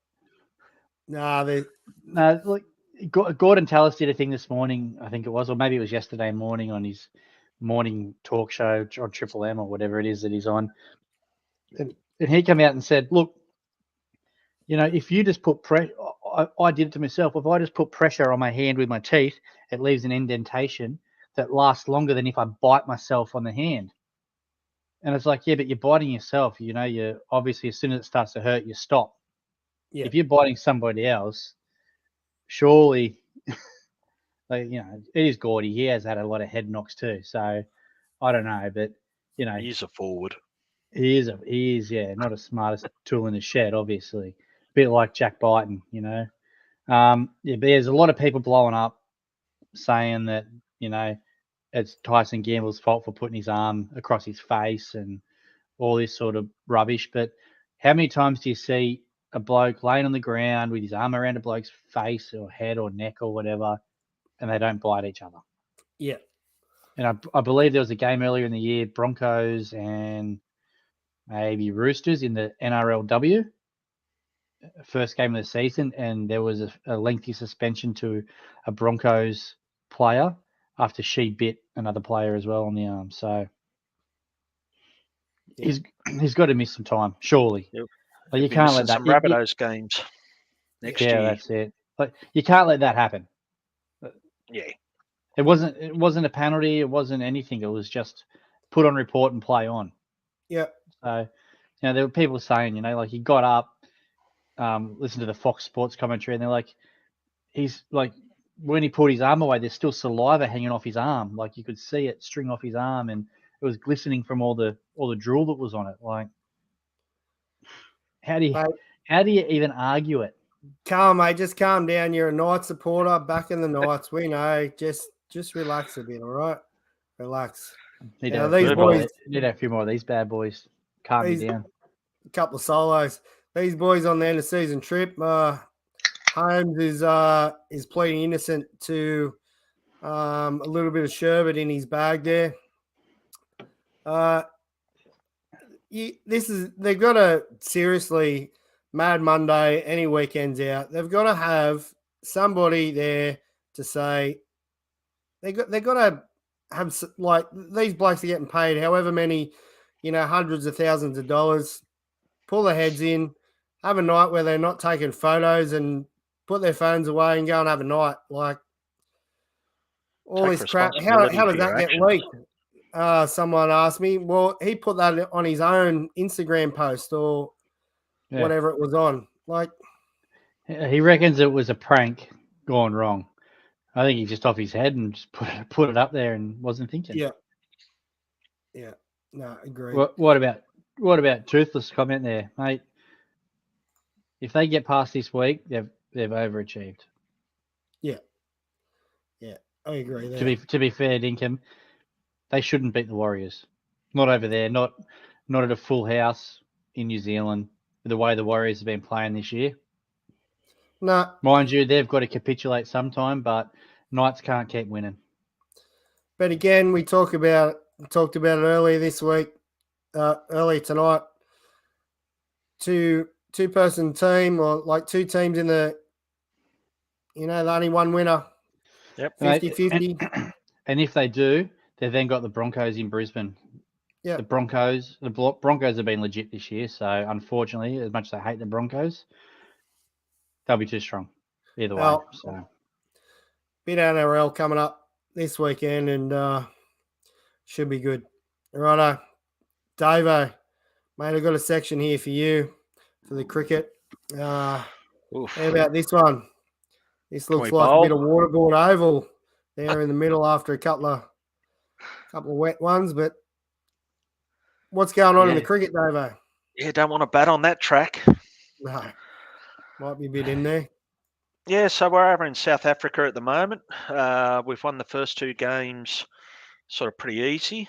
Look, Gordon Tallis did a thing this morning, I think it was, or maybe it was yesterday morning on his morning talk show on Triple M or whatever it is that he's on. And he came out and said, look, if you just put pressure, I did it to myself. If I just put pressure on my hand with my teeth, it leaves an indentation that lasts longer than if I bite myself on the hand. And it's like, yeah, but you're biting yourself. You're obviously, as soon as it starts to hurt, you stop. Yeah. If you're biting somebody else, surely, it is Gordy. He has had a lot of head knocks too. So I don't know, but he's a forward. He is, yeah, not the smartest tool in the shed, obviously. A bit like Jack Byton, but there's a lot of people blowing up saying that, it's Tyson Gamble's fault for putting his arm across his face and all this sort of rubbish. But how many times do you see a bloke laying on the ground with his arm around a bloke's face or head or neck or whatever, and they don't bite each other? Yeah. And I believe there was a game earlier in the year, Broncos and maybe Roosters in the NRLW, first game of the season, and there was a lengthy suspension to a Broncos player after she bit another player as well on the arm. So, he's got to miss some time, surely. Yep. Like, you can't let that. Some Rabbitohs games next year. Yeah, that's it. Like, you can't let that happen. Yeah. It wasn't a penalty. It wasn't anything. It was just put on report and play on. Yeah. So, there were people saying, like, he got up, listened to the Fox Sports commentary, and they're like, he's like, when he put his arm away, there's still saliva hanging off his arm. Like, you could see it string off his arm, and it was glistening from all the drool that was on it. Like, how do you even argue it? Calm, mate. Just calm down. You're a Knights supporter. Back in the Knights. We know. Just relax a bit, all right? Relax. Need Now, a these boys need a few more of these bad boys. Calm me down. A couple of solos. These boys on the end of season trip. Holmes is pleading innocent to a little bit of sherbet in his bag there. They've got to seriously, Mad Monday, any weekends out, they've got to have somebody there to say they've got to have, like, these blokes are getting paid however many, hundreds of thousands of dollars. Pull their heads in, have a night where they're not taking photos and put their phones away and go and have a night. Like, all this crap. How does that get leaked? Someone asked me. Well, he put that on his own Instagram post or whatever it was on. Like, he reckons it was a prank gone wrong. I think he's just off his head and just put it up there and wasn't thinking. Yeah. No, agree. What about Toothless comment there, mate? If they get past this week, they've overachieved. Yeah, I agree there. To be fair, Dinkum, they shouldn't beat the Warriors. Not over there. Not at a full house in New Zealand. The way the Warriors have been playing this year. No. Mind you, they've got to capitulate sometime, but Knights can't keep winning. But again, we talked about it earlier this week, earlier tonight. Two-person team, or like two teams in the, only one winner. Yep. 50-50. And if they do, they've then got the Broncos in Brisbane. Yeah. The Broncos have been legit this year, so unfortunately, as much as I hate the Broncos, they'll be too strong either way. So, bit NRL coming up this weekend, and should be good. Righto, Davo, mate, I've got a section here for you for the cricket. How about this one? This looks like a bit of waterboard oval there in the middle after a couple of wet ones, but what's going on in the cricket, Davo? Yeah, don't want to bat on that track. No, might be a bit in there. Yeah, so we're over in South Africa at the moment. We've won the first two games sort of pretty easy.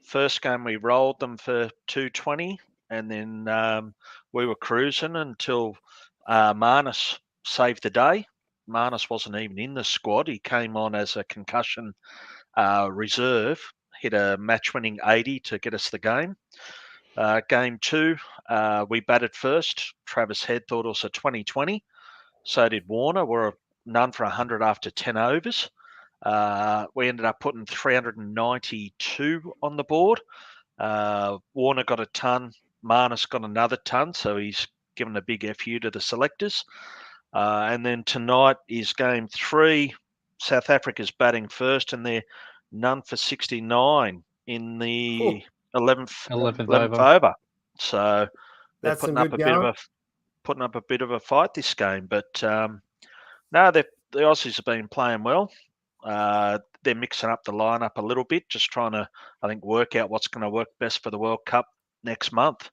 First game we rolled them for 220, and then we were cruising until Marnus saved the day. Marnus wasn't even in the squad. He came on as a concussion reserve, hit a match-winning 80 to get us the game. Game two, we batted first. Travis Head thought it was a 20-20. So did Warner. We're none for 100 after 10 overs. We ended up putting 392 on the board. Warner got a ton. Marnus got another ton. So he's given a big FU to the selectors. And then tonight is game three. South Africa's batting first, and they're none for 69 in the 11th over. So they're putting up a bit of a fight this game. But no, the Aussies have been playing well. They're mixing up the lineup a little bit, just trying to, I think, work out what's going to work best for the World Cup next month.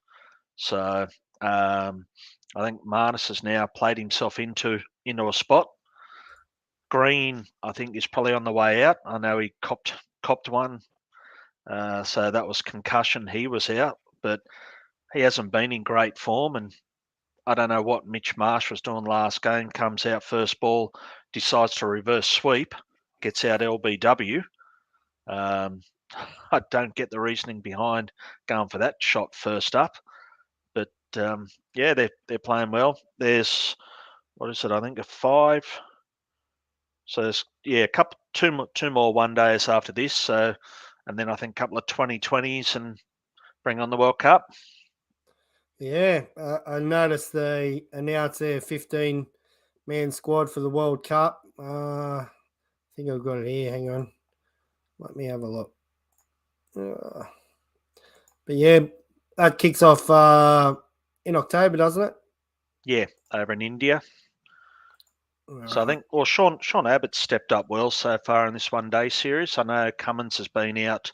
So I think Marnus has now played himself into a spot. Green, I think, is probably on the way out. I know he copped one. So that was concussion. He was out, but he hasn't been in great form. And I don't know what Mitch Marsh was doing last game. Comes out first ball, decides to reverse sweep, gets out LBW. I don't get the reasoning behind going for that shot first up. But yeah, they're playing well. There's, what is it? I think a 5. So there's two more one days after this. So, and then I think a couple of 2020s and bring on the World Cup. Yeah, I noticed they announced their 15-man squad for the World Cup. I think I've got it here. Hang on. Let me have a look. But yeah, that kicks off in October, doesn't it? Yeah, over in India. So I Right. think, well, Sean Abbott stepped up well so far in this one-day series. I know Cummins has been out.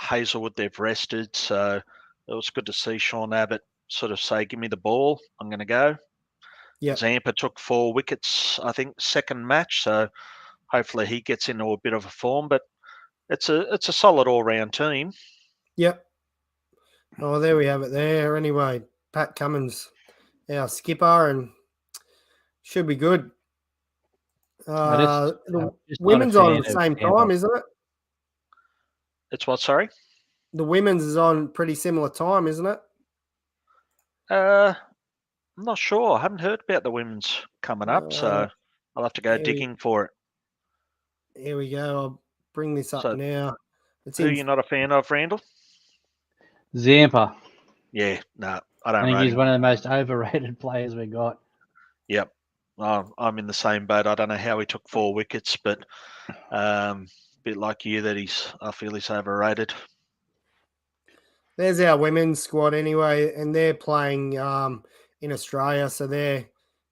Hazelwood, they've rested. So it was good to see Sean Abbott sort of say, give me the ball, I'm going to go. Yeah. Zampa took 4 wickets, I think, second match. So hopefully he gets into a bit of a form. But it's a solid all-round team. Yep. Oh, there we have it there. Anyway, Pat Cummins, our skipper, and should be good. The women's on the same time, isn't it? It's what, sorry? The women's is on pretty similar time, isn't it? I'm not sure. I haven't heard about the women's coming up, so I'll have to go digging for it. Here we go. I'll bring this up now. Who you're not a fan of, Randall? Zampa. Yeah, no, I don't. I think he's one of the most overrated players we got. Yep, I'm in the same boat. I don't know how he took 4 wickets, but a bit like you, I feel he's overrated. There's our women's squad anyway, and they're playing in Australia, so they're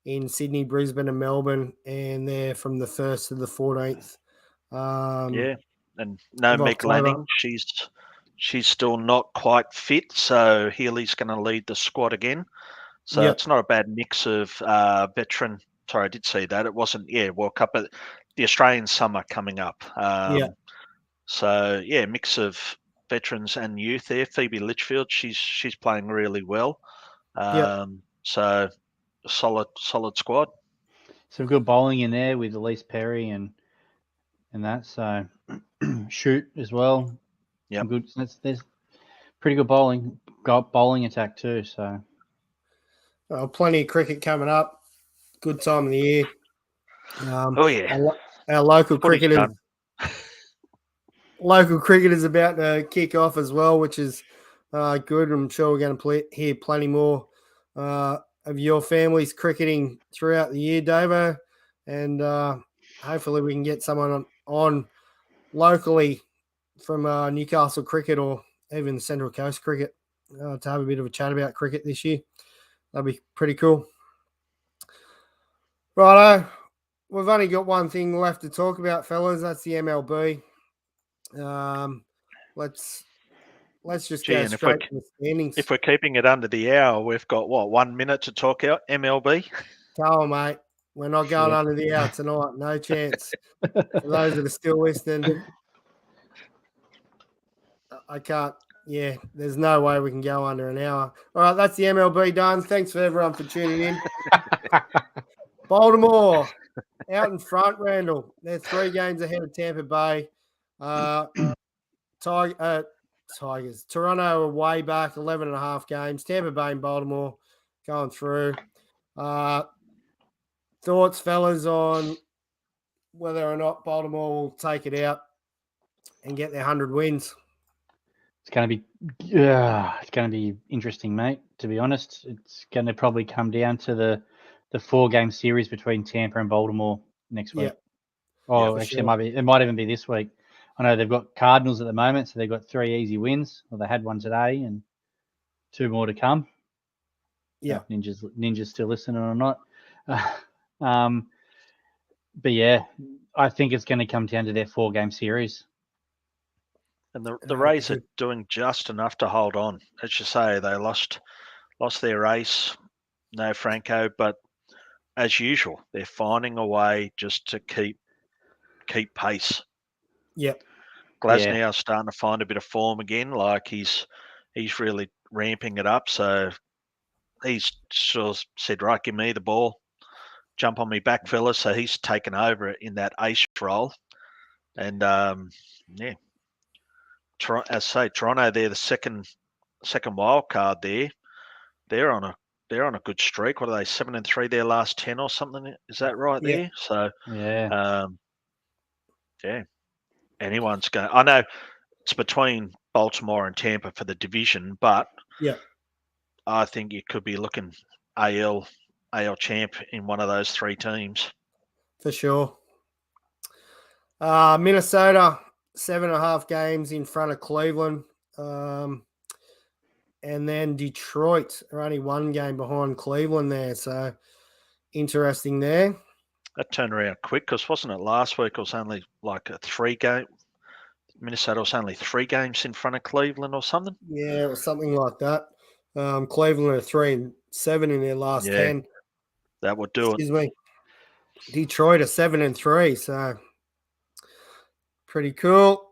in Sydney, Brisbane, and Melbourne, and they're from the 1st to the 14th. Yeah, and no Meg Lanning. She's still not quite fit, so Healy's going to lead the squad again. So It's not a bad mix of veteran. Sorry, I did see that. It wasn't, World Cup, but the Australian summer coming up. So, mix of veterans and youth there. Phoebe Litchfield, she's playing really well. So, a solid squad. Some good bowling in there with Elise Perry and that. So, shoot as well. Yeah, good. There's pretty good bowling attack too. So, plenty of cricket coming up. Good time of the year. Our local cricketers. Local cricket is about to kick off as well, which is good. I'm sure we're going to hear plenty more of your families cricketing throughout the year, Davo, and hopefully we can get someone on locally from Newcastle cricket or even Central Coast cricket to have a bit of a chat about cricket this year. That'd be pretty cool. Righto, we've only got one thing left to talk about, fellas. That's the MLB. Let's just go straight to the standings. If we're keeping it under the hour, we've got 1 minute to talk out MLB. Come on, mate. We're not going under the hour tonight. No chance. For those that are still listening, I can't. Yeah, there's no way we can go under an hour. All right, that's the MLB done. Thanks for everyone for tuning in. Baltimore out in front, Randall. They're 3 games ahead of Tampa Bay. Tigers. Toronto are way back, 11.5 games. Tampa Bay and Baltimore going through. Thoughts, fellas, on whether or not Baltimore will take it out and get their 100 wins? It's going to be interesting, mate. To be honest, it's going to probably come down to the 4-game series between Tampa and Baltimore next week. It might even be this week. I know they've got Cardinals at the moment, so they've got 3 easy wins. Well, they had one today and 2 more to come. Yeah, Ninja's still listening or not. But yeah, I think it's going to come down to their 4-game series. And the Rays are doing just enough to hold on. As you say, they lost their ace, no Franco, but as usual, they're finding a way just to keep pace. Yep. Glasnow's starting to find a bit of form again. Like he's really ramping it up. So he's sort of said, right, give me the ball, jump on me back, fellas. So he's taken over in that ace role. And as I say, Toronto, they're the second wild card there. They're on a good streak. What are they? 7-3 their last 10 or something? Is that right there? So anyone's going. I know it's between Baltimore and Tampa for the division, but Yeah, I think you could be looking AL champ in one of those three teams. for sure. Minnesota, 7.5 games in front of Cleveland. And then Detroit are only 1 game behind Cleveland there. So interesting there. That turned around quick because wasn't it last week? It was only like a 3-game. Minnesota was only 3 games in front of Cleveland or something. Yeah, it was something like that. Cleveland are 3-7 in their last 10. That would do Excuse me. Detroit are 7-3. So pretty cool.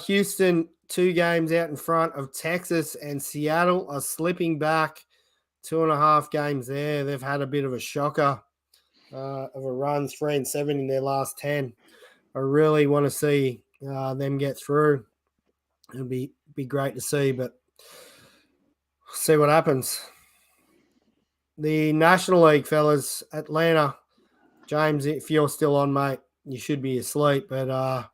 Houston, 2 games out in front of Texas, and Seattle are slipping back 2.5 games there. They've had a bit of a shocker of a run, 3-7 in their last 10. I really want to see them get through. It'll be great to see, but see what happens. The National League, fellas, Atlanta. James, if you're still on, mate, you should be asleep, but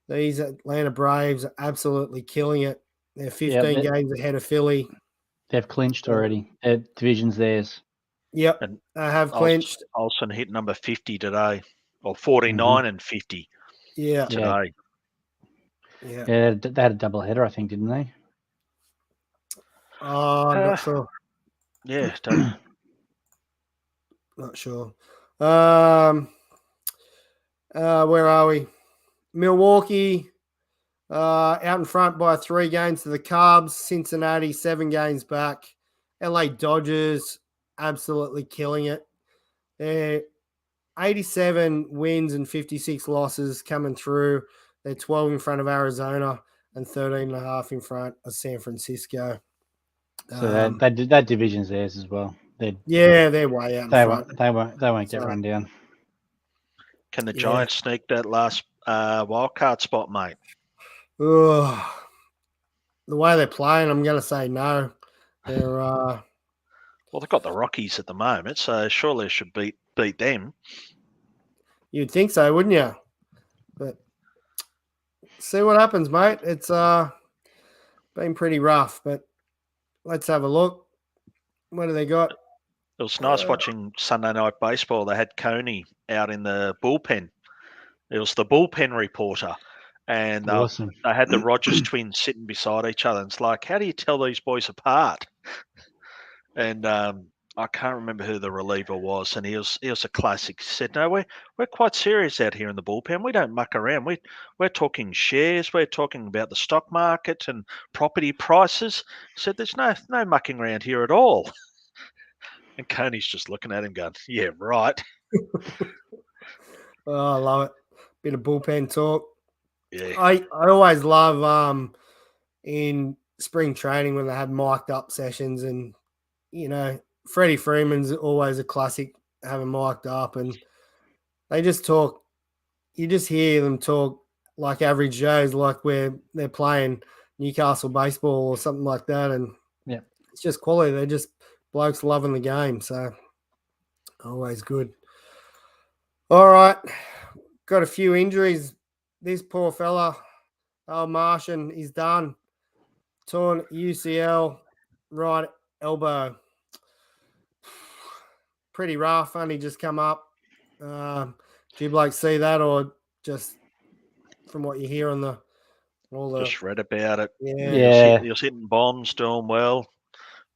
these Atlanta Braves are absolutely killing it. They're 15 games ahead of Philly. They've clinched already. Their division's theirs. Yep, And they have clinched. Olsen hit number 50 today, or 49 and 50 today. Yeah, they had a double header, I think, didn't they? I'm not sure. Yeah, not sure. Where are we? Milwaukee out in front by 3 games to the Cubs. Cincinnati 7 games back. LA Dodgers absolutely killing it. They're 87 wins and 56 losses coming through. They're 12 in front of Arizona and 13.5 in front of San Francisco. So that division's theirs as well. They're way out in front. They won't get run down. Can the Giants sneak that last wild card spot, mate? The way they're playing, I'm going to say no. They're well, they've got the Rockies at the moment, so surely they should beat them. You'd think so, wouldn't you? But see what happens, mate. It's been pretty rough, but let's have a look. What do they got? It was nice watching Sunday Night Baseball. They had Coney out in the bullpen. It was the bullpen reporter. And awesome. They had the Rogers twins sitting beside each other. And it's like, how do you tell these boys apart? And I can't remember who the reliever was. And he was a classic. He said, no, we're quite serious out here in the bullpen. We don't muck around. We're talking shares. We're talking about the stock market and property prices. He said, there's no mucking around here at all. And Coney's just looking at him going, yeah, right. I love it. Bit of bullpen talk. Yeah. I always love in spring training when they have mic'd up sessions, and Freddie Freeman's always a classic having mic'd up, and they just talk. You just hear them talk like average Joes, like where they're playing Newcastle baseball or something like that, and it's just quality. They're just blokes loving the game, so always good. All right, got a few injuries. This poor fella, Martian, is done. Torn UCL, right elbow. Pretty rough, only just come up. Do you blokes see that, or just from what you hear on just read about it? Yeah. He was hitting bombs, doing well.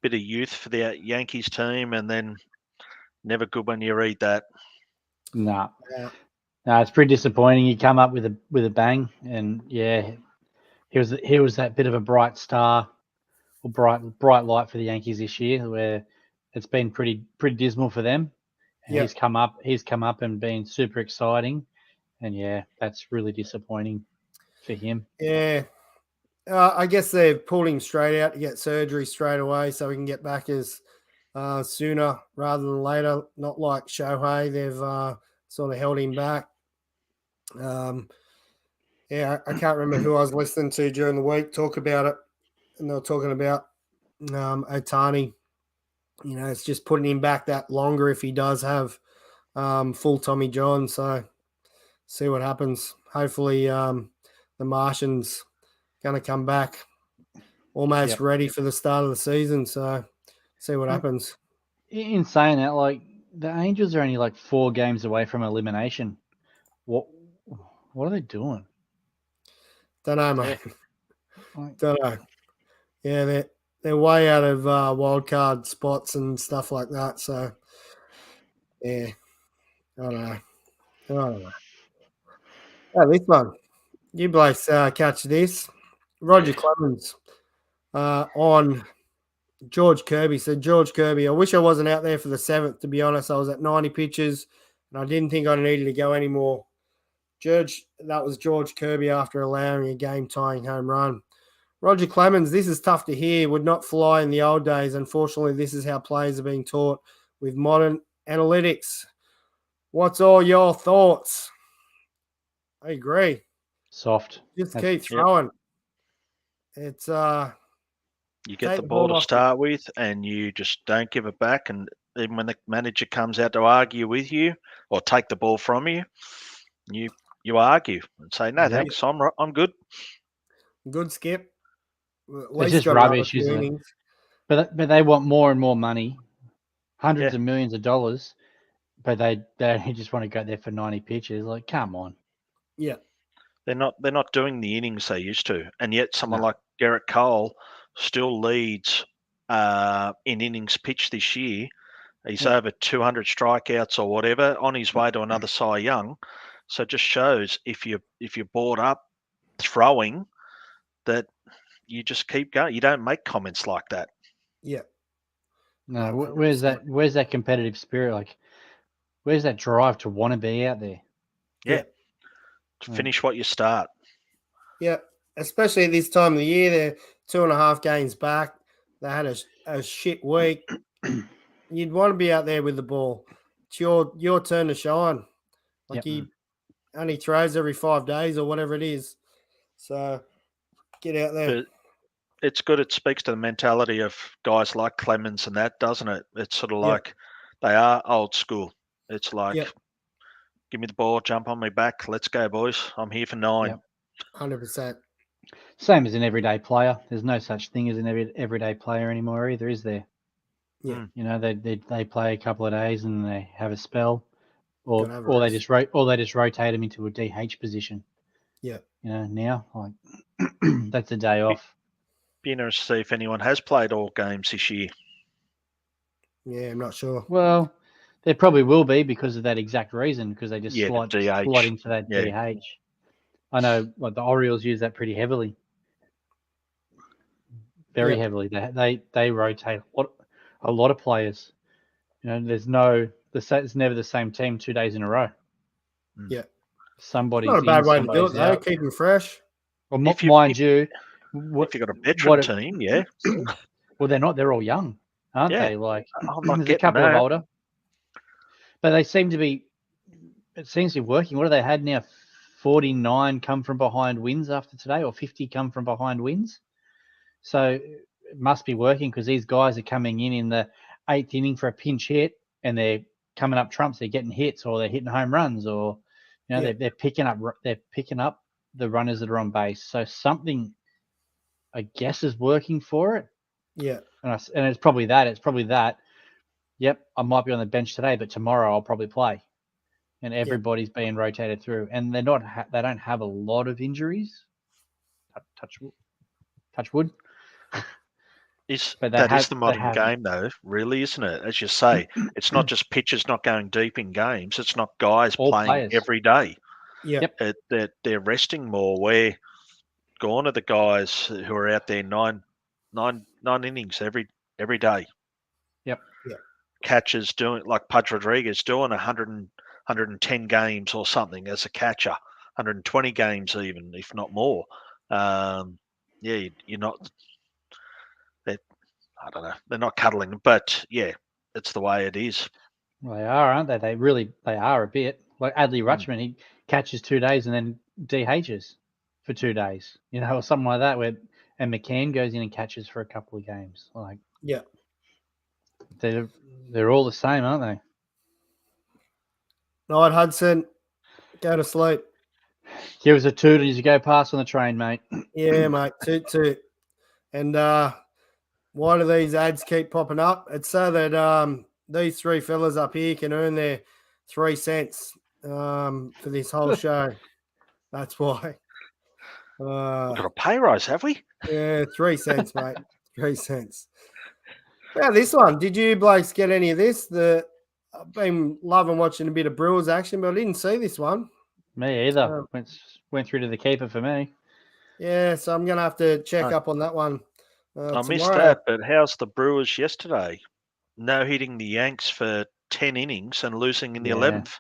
Bit of youth for the Yankees team, and then never good when you read that. No, it's pretty disappointing. He come up with a bang, and he was that bit of a bright star or bright light for the Yankees this year, where it's been pretty dismal for them. And he's come up and been super exciting, and that's really disappointing for him. Yeah. I guess they've pulled him straight out to get surgery straight away so he can get back as sooner rather than later. Not like Shohei, they've sort of held him back. I can't remember who I was listening to during the week talk about it, and they were talking about Ohtani. It's just putting him back that longer if he does have full Tommy John. So see what happens. Hopefully the Martians going to come back almost ready for the start of the season. So see what happens. In saying that, like the Angels are only like 4 games away from elimination. What are they doing? Don't know, mate. Like, Don't know. Yeah, they're way out of wild card spots and stuff like that. So yeah, I don't know. Oh, this one. You blokes catch this. Roger Clemens on George Kirby. So George Kirby, I wish I wasn't out there for the 7th, to be honest. I was at 90 pitches and I didn't think I needed to go anymore. That was George Kirby after allowing a game-tying home run. Roger Clemens, this is tough to hear, would not fly in the old days. Unfortunately, this is how players are being taught with modern analytics. What's all your thoughts? I agree. soft. Just keep throwing. It's you get the ball to start with, and you just don't give it back. And even when the manager comes out to argue with you or take the ball from you, you argue and say, "No, thanks, I'm good." Good, Skip. It's just rubbish, isn't it? But they want more and more money, hundreds of millions of dollars, but they just want to go there for 90 pitches. Like, come on. Yeah. They're not doing the innings they used to, and yet someone like Garrett Cole still leads in innings pitched this year. He's over 200 strikeouts or whatever, on his way to another Cy Young. So it just shows if you're bored up throwing, that you just keep going. You don't make comments like that. Yeah. No, where's that competitive spirit? Like, where's that drive to want to be out there? Yeah. To finish what you start. Yeah. Especially at this time of the year, they're 2.5 games back. They had a shit week. You'd want to be out there with the ball. It's your turn to shine. Like he only throws every 5 days or whatever it is. So get out there. But it's good. It speaks to the mentality of guys like Clemens and that, doesn't it? It's sort of like they are old school. It's like, give me the ball, jump on my back. Let's go, boys. I'm here for 9. 100%. Same as an everyday player. There's no such thing as an everyday player anymore either, is there? Yeah. You know, they play a couple of days and they have a spell, or they just rotate them into a DH position. Yeah. You know, now like that's a day off. Be interested to see if anyone has played all games this year. Yeah, I'm not sure. Well, there probably will be because of that exact reason, because they just slot into that DH. I know, like the Orioles use that pretty heavily, very heavily. They rotate a lot of players. You know, it's never the same team 2 days in a row. Yeah, somebody's not a bad way to do it though. out. Keep them fresh. Well, mind you, if you've got a veteran team, well, they're not. They're all young, aren't they? Like there's a couple of older, but they seem to be. It seems to be working. What have they had now? 49 come from behind wins after today, or 50 come from behind wins. So it must be working because these guys are coming in the 8th inning for a pinch hit, and they're coming up trumps. They're getting hits, or they're hitting home runs, or they're picking up the runners that are on base. So something, I guess, is working for it. Yeah, and it's probably that. Yep, I might be on the bench today, but tomorrow I'll probably play. And everybody's being rotated through, and they don't have a lot of injuries. Touch wood. That is the modern game, though, really, isn't it? As you say, it's not just pitchers not going deep in games. It's not guys playing every day. Yep. They're resting more. We're gone are the guys who are out there nine innings every day. Yep. Catchers doing, like Pudge Rodriguez doing 110 games or something as a catcher, 120 games even, if not more. You're not. I don't know. They're not cuddling, but it's the way it is. Well, they are, aren't they? They are a bit. Like Adley Rutschman, he catches 2 days and then DHs for 2 days, or something like that. And McCann goes in and catches for a couple of games. Like, they're all the same, aren't they? Night, Hudson. Go to sleep. Give us a toot as you go past on the train, mate. Yeah, mate. Toot. And why do these ads keep popping up? It's so that these three fellas up here can earn their 3 cents for this whole show. That's why. We've got a pay rise, have we? Yeah, 3 cents, mate. 3 cents. Now, this one, did you blokes get any of this? I've been loving watching a bit of Brewers action, but I didn't see this one. Me either. Went through to the keeper for me. Yeah, so I'm going to have to check up on that one I missed tomorrow. that, but how's the Brewers yesterday? No hitting the Yanks for 10 innings and losing in the 11th.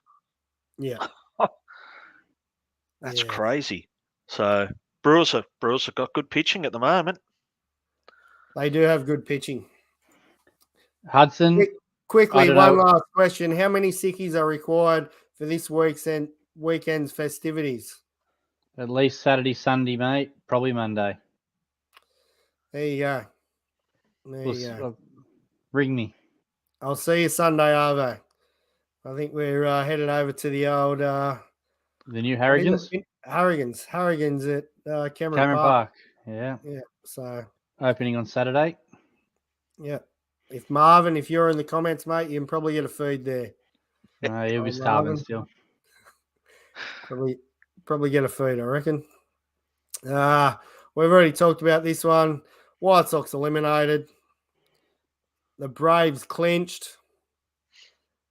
Yeah. That's crazy. So Brewers have got good pitching at the moment. They do have good pitching. Hudson. Quickly, one last question. How many sickies are required for this weekend's festivities? At least Saturday, Sunday, mate. Probably Monday. There you go. Ring me. I'll see you Sunday, Arvo. I think we're headed over to the old... the new Harrigans? Harrigans at Cameron Park. Yeah. Yeah, so... Opening on Saturday. Yeah. If Marvin, if you're in the comments, mate, you can probably get a feed there. No, he'll be starving still. Probably get a feed, I reckon. We've already talked about this one. White Sox eliminated. The Braves clinched.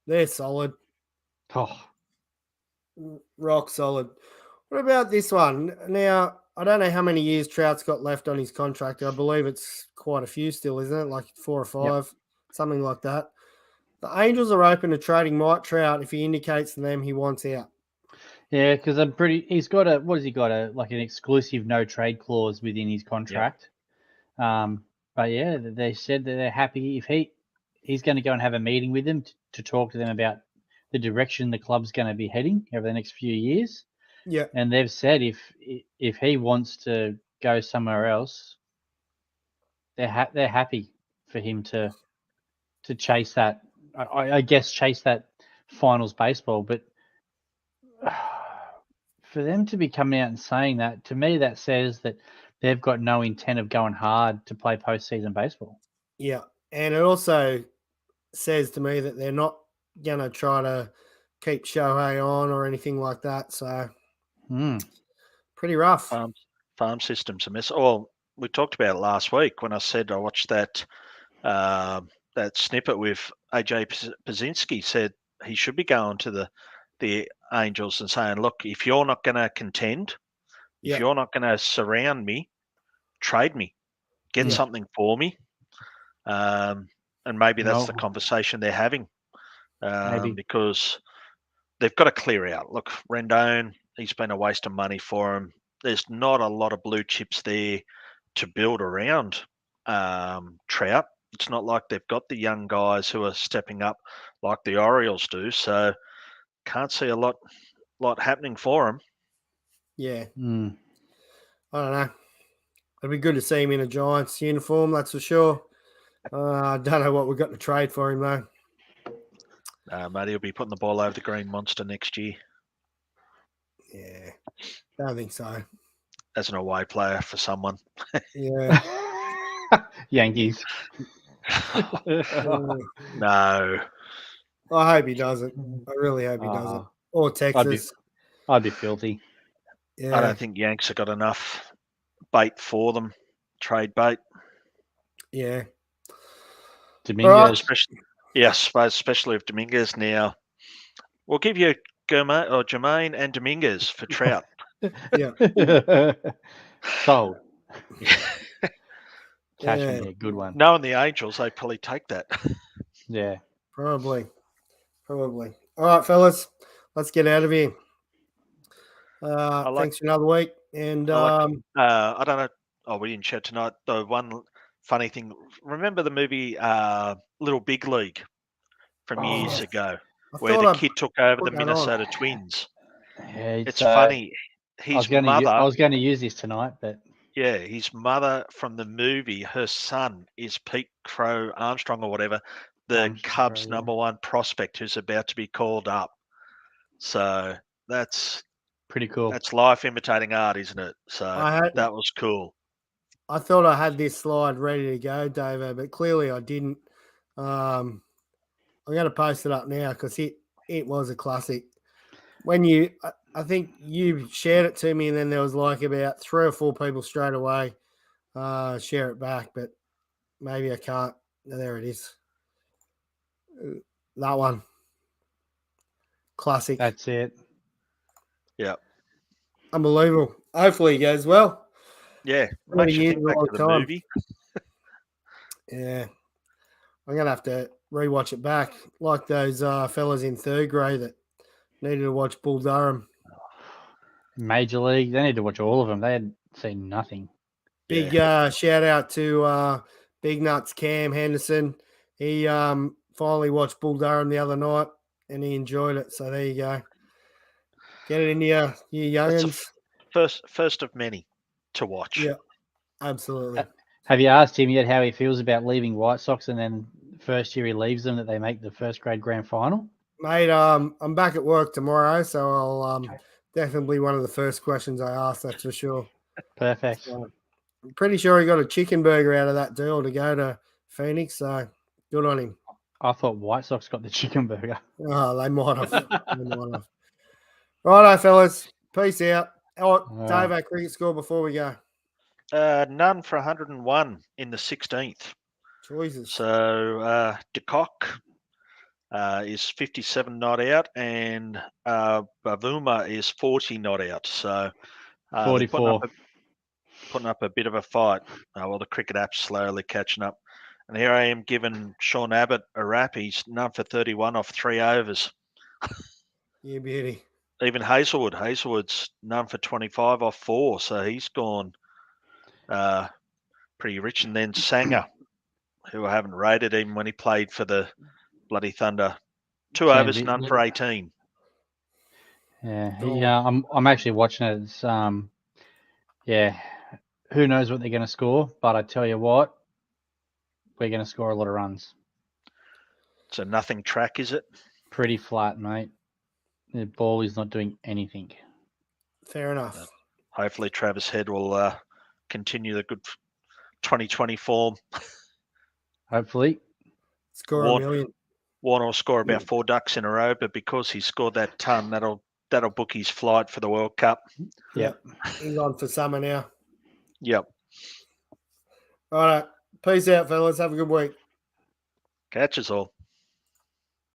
They're solid. Oh. Rock solid. What about this one? Now, I don't know how many years Trout's got left on his contract. I believe it's quite a few still, isn't it? Like 4 or 5, something like that. The Angels are open to trading Mike Trout if he indicates to them he wants out. Yeah, because he's got an exclusive no trade clause within his contract. Yep. But yeah, they said that they're happy if he's going to go and have a meeting with them to talk to them about the direction the club's going to be heading over the next few years. Yeah. And they've said if he wants to go somewhere else, they're happy for him to chase that. I guess chase that finals baseball, but for them to be coming out and saying that, to me, that says that they've got no intent of going hard to play postseason baseball. Yeah, and it also says to me that they're not going to try to keep Shohei on or anything like that. So pretty rough. Farm system's a mess. Well, we talked about it last week when I said I watched that that snippet with AJ Pazinski. Said he should be going to the Angels and saying, look, if you're not going to contend, if you're not going to surround me, trade me, get something for me. And maybe that's the conversation they're having because they've got to clear out. Look, Rendon, he's been a waste of money for him. There's not a lot of blue chips there to build around Trout. It's not like they've got the young guys who are stepping up like the Orioles do. So can't see a lot happening for him. Yeah. I don't know. It'd be good to see him in a Giants uniform, that's for sure. I don't know what we've got to trade for him, though. Mate, he'll be putting the ball over the green monster next year. Yeah, don't think so. As an away player for someone. Yeah. Yankees. No. I hope he doesn't. I really hope he doesn't. Or Texas. I'd be filthy. Yeah. I don't think Yanks have got enough bait for them. Trade bait. Yeah. Dominguez. Right. Especially with Dominguez now. We'll give you Jermaine and Dominguez for Trout. Yeah. Sold. Cash me a good one. Knowing the Angels, they probably take that. Yeah. Probably. All right, fellas. Let's get out of here. Thanks for another week. And I don't know. Oh, we didn't chat tonight. The one funny thing, remember the movie Little Big League from years ago, where the kid took over the Minnesota Twins? Yeah, it's funny. His mother. I was going to use this tonight, but yeah, his mother from the movie, her son is Pete Crow Armstrong or whatever, the Cubs' number 1 prospect who's about to be called up. So that's Pretty cool. That's life imitating art, isn't it? So that was cool. I thought I had this slide ready to go, Davo, but clearly I didn't. I'm going to post it up now because it was a classic. When I think you shared it to me, and then there was like about 3 or 4 people straight away share it back, but maybe I can't. There it is. That one. Classic. That's it. Yeah. Unbelievable. Hopefully it goes well. Yeah. Makes you think back to the movie. Yeah. I'm going to have to rewatch it back, like those fellas in 3rd grade that needed to watch Bull Durham. Major League, they need to watch all of them. They had seen nothing. Big shout out to Big Nuts Cam Henderson. He finally watched Bull Durham the other night and he enjoyed it. So there you go. Get it into your youngins. First of many to watch. Yeah, absolutely. Have you asked him yet how he feels about leaving White Sox and then first year he leaves them that they make the first grade grand final? Mate, I'm back at work tomorrow, so I'll definitely one of the first questions I ask, that's for sure. Perfect. So, I'm pretty sure he got a chicken burger out of that deal to go to Phoenix, so good on him. I thought White Sox got the chicken burger. Oh, they might have. Righto, fellas. Peace out. Dave, our cricket score before we go. None for 101 in the 16th. Jesus. So De Kock is 57 not out, and Bavuma is 40 not out. So 44. Putting up a bit of a fight. Well, the cricket app's slowly catching up. And here I am giving Sean Abbott a rap. He's none for 31 off 3 overs. Yeah, beauty. Even Hazelwood's none for 25 off 4, so he's gone pretty rich. And then Sanger, who I haven't rated even when he played for the bloody Thunder, 2 overs, none for 18. Yeah, I'm actually watching it. It's, who knows what they're going to score? But I tell you what, we're going to score a lot of runs. So nothing track, is it? Pretty flat, mate. The ball is not doing anything. Fair enough. Hopefully Travis Head will continue the good 2020 form. Hopefully. Score a million. Warner will score about 4 ducks in a row, but because he scored that ton, that'll book his flight for the World Cup. Yep. He's on for summer now. Yep. All right. Peace out, fellas. Have a good week. Catch us all.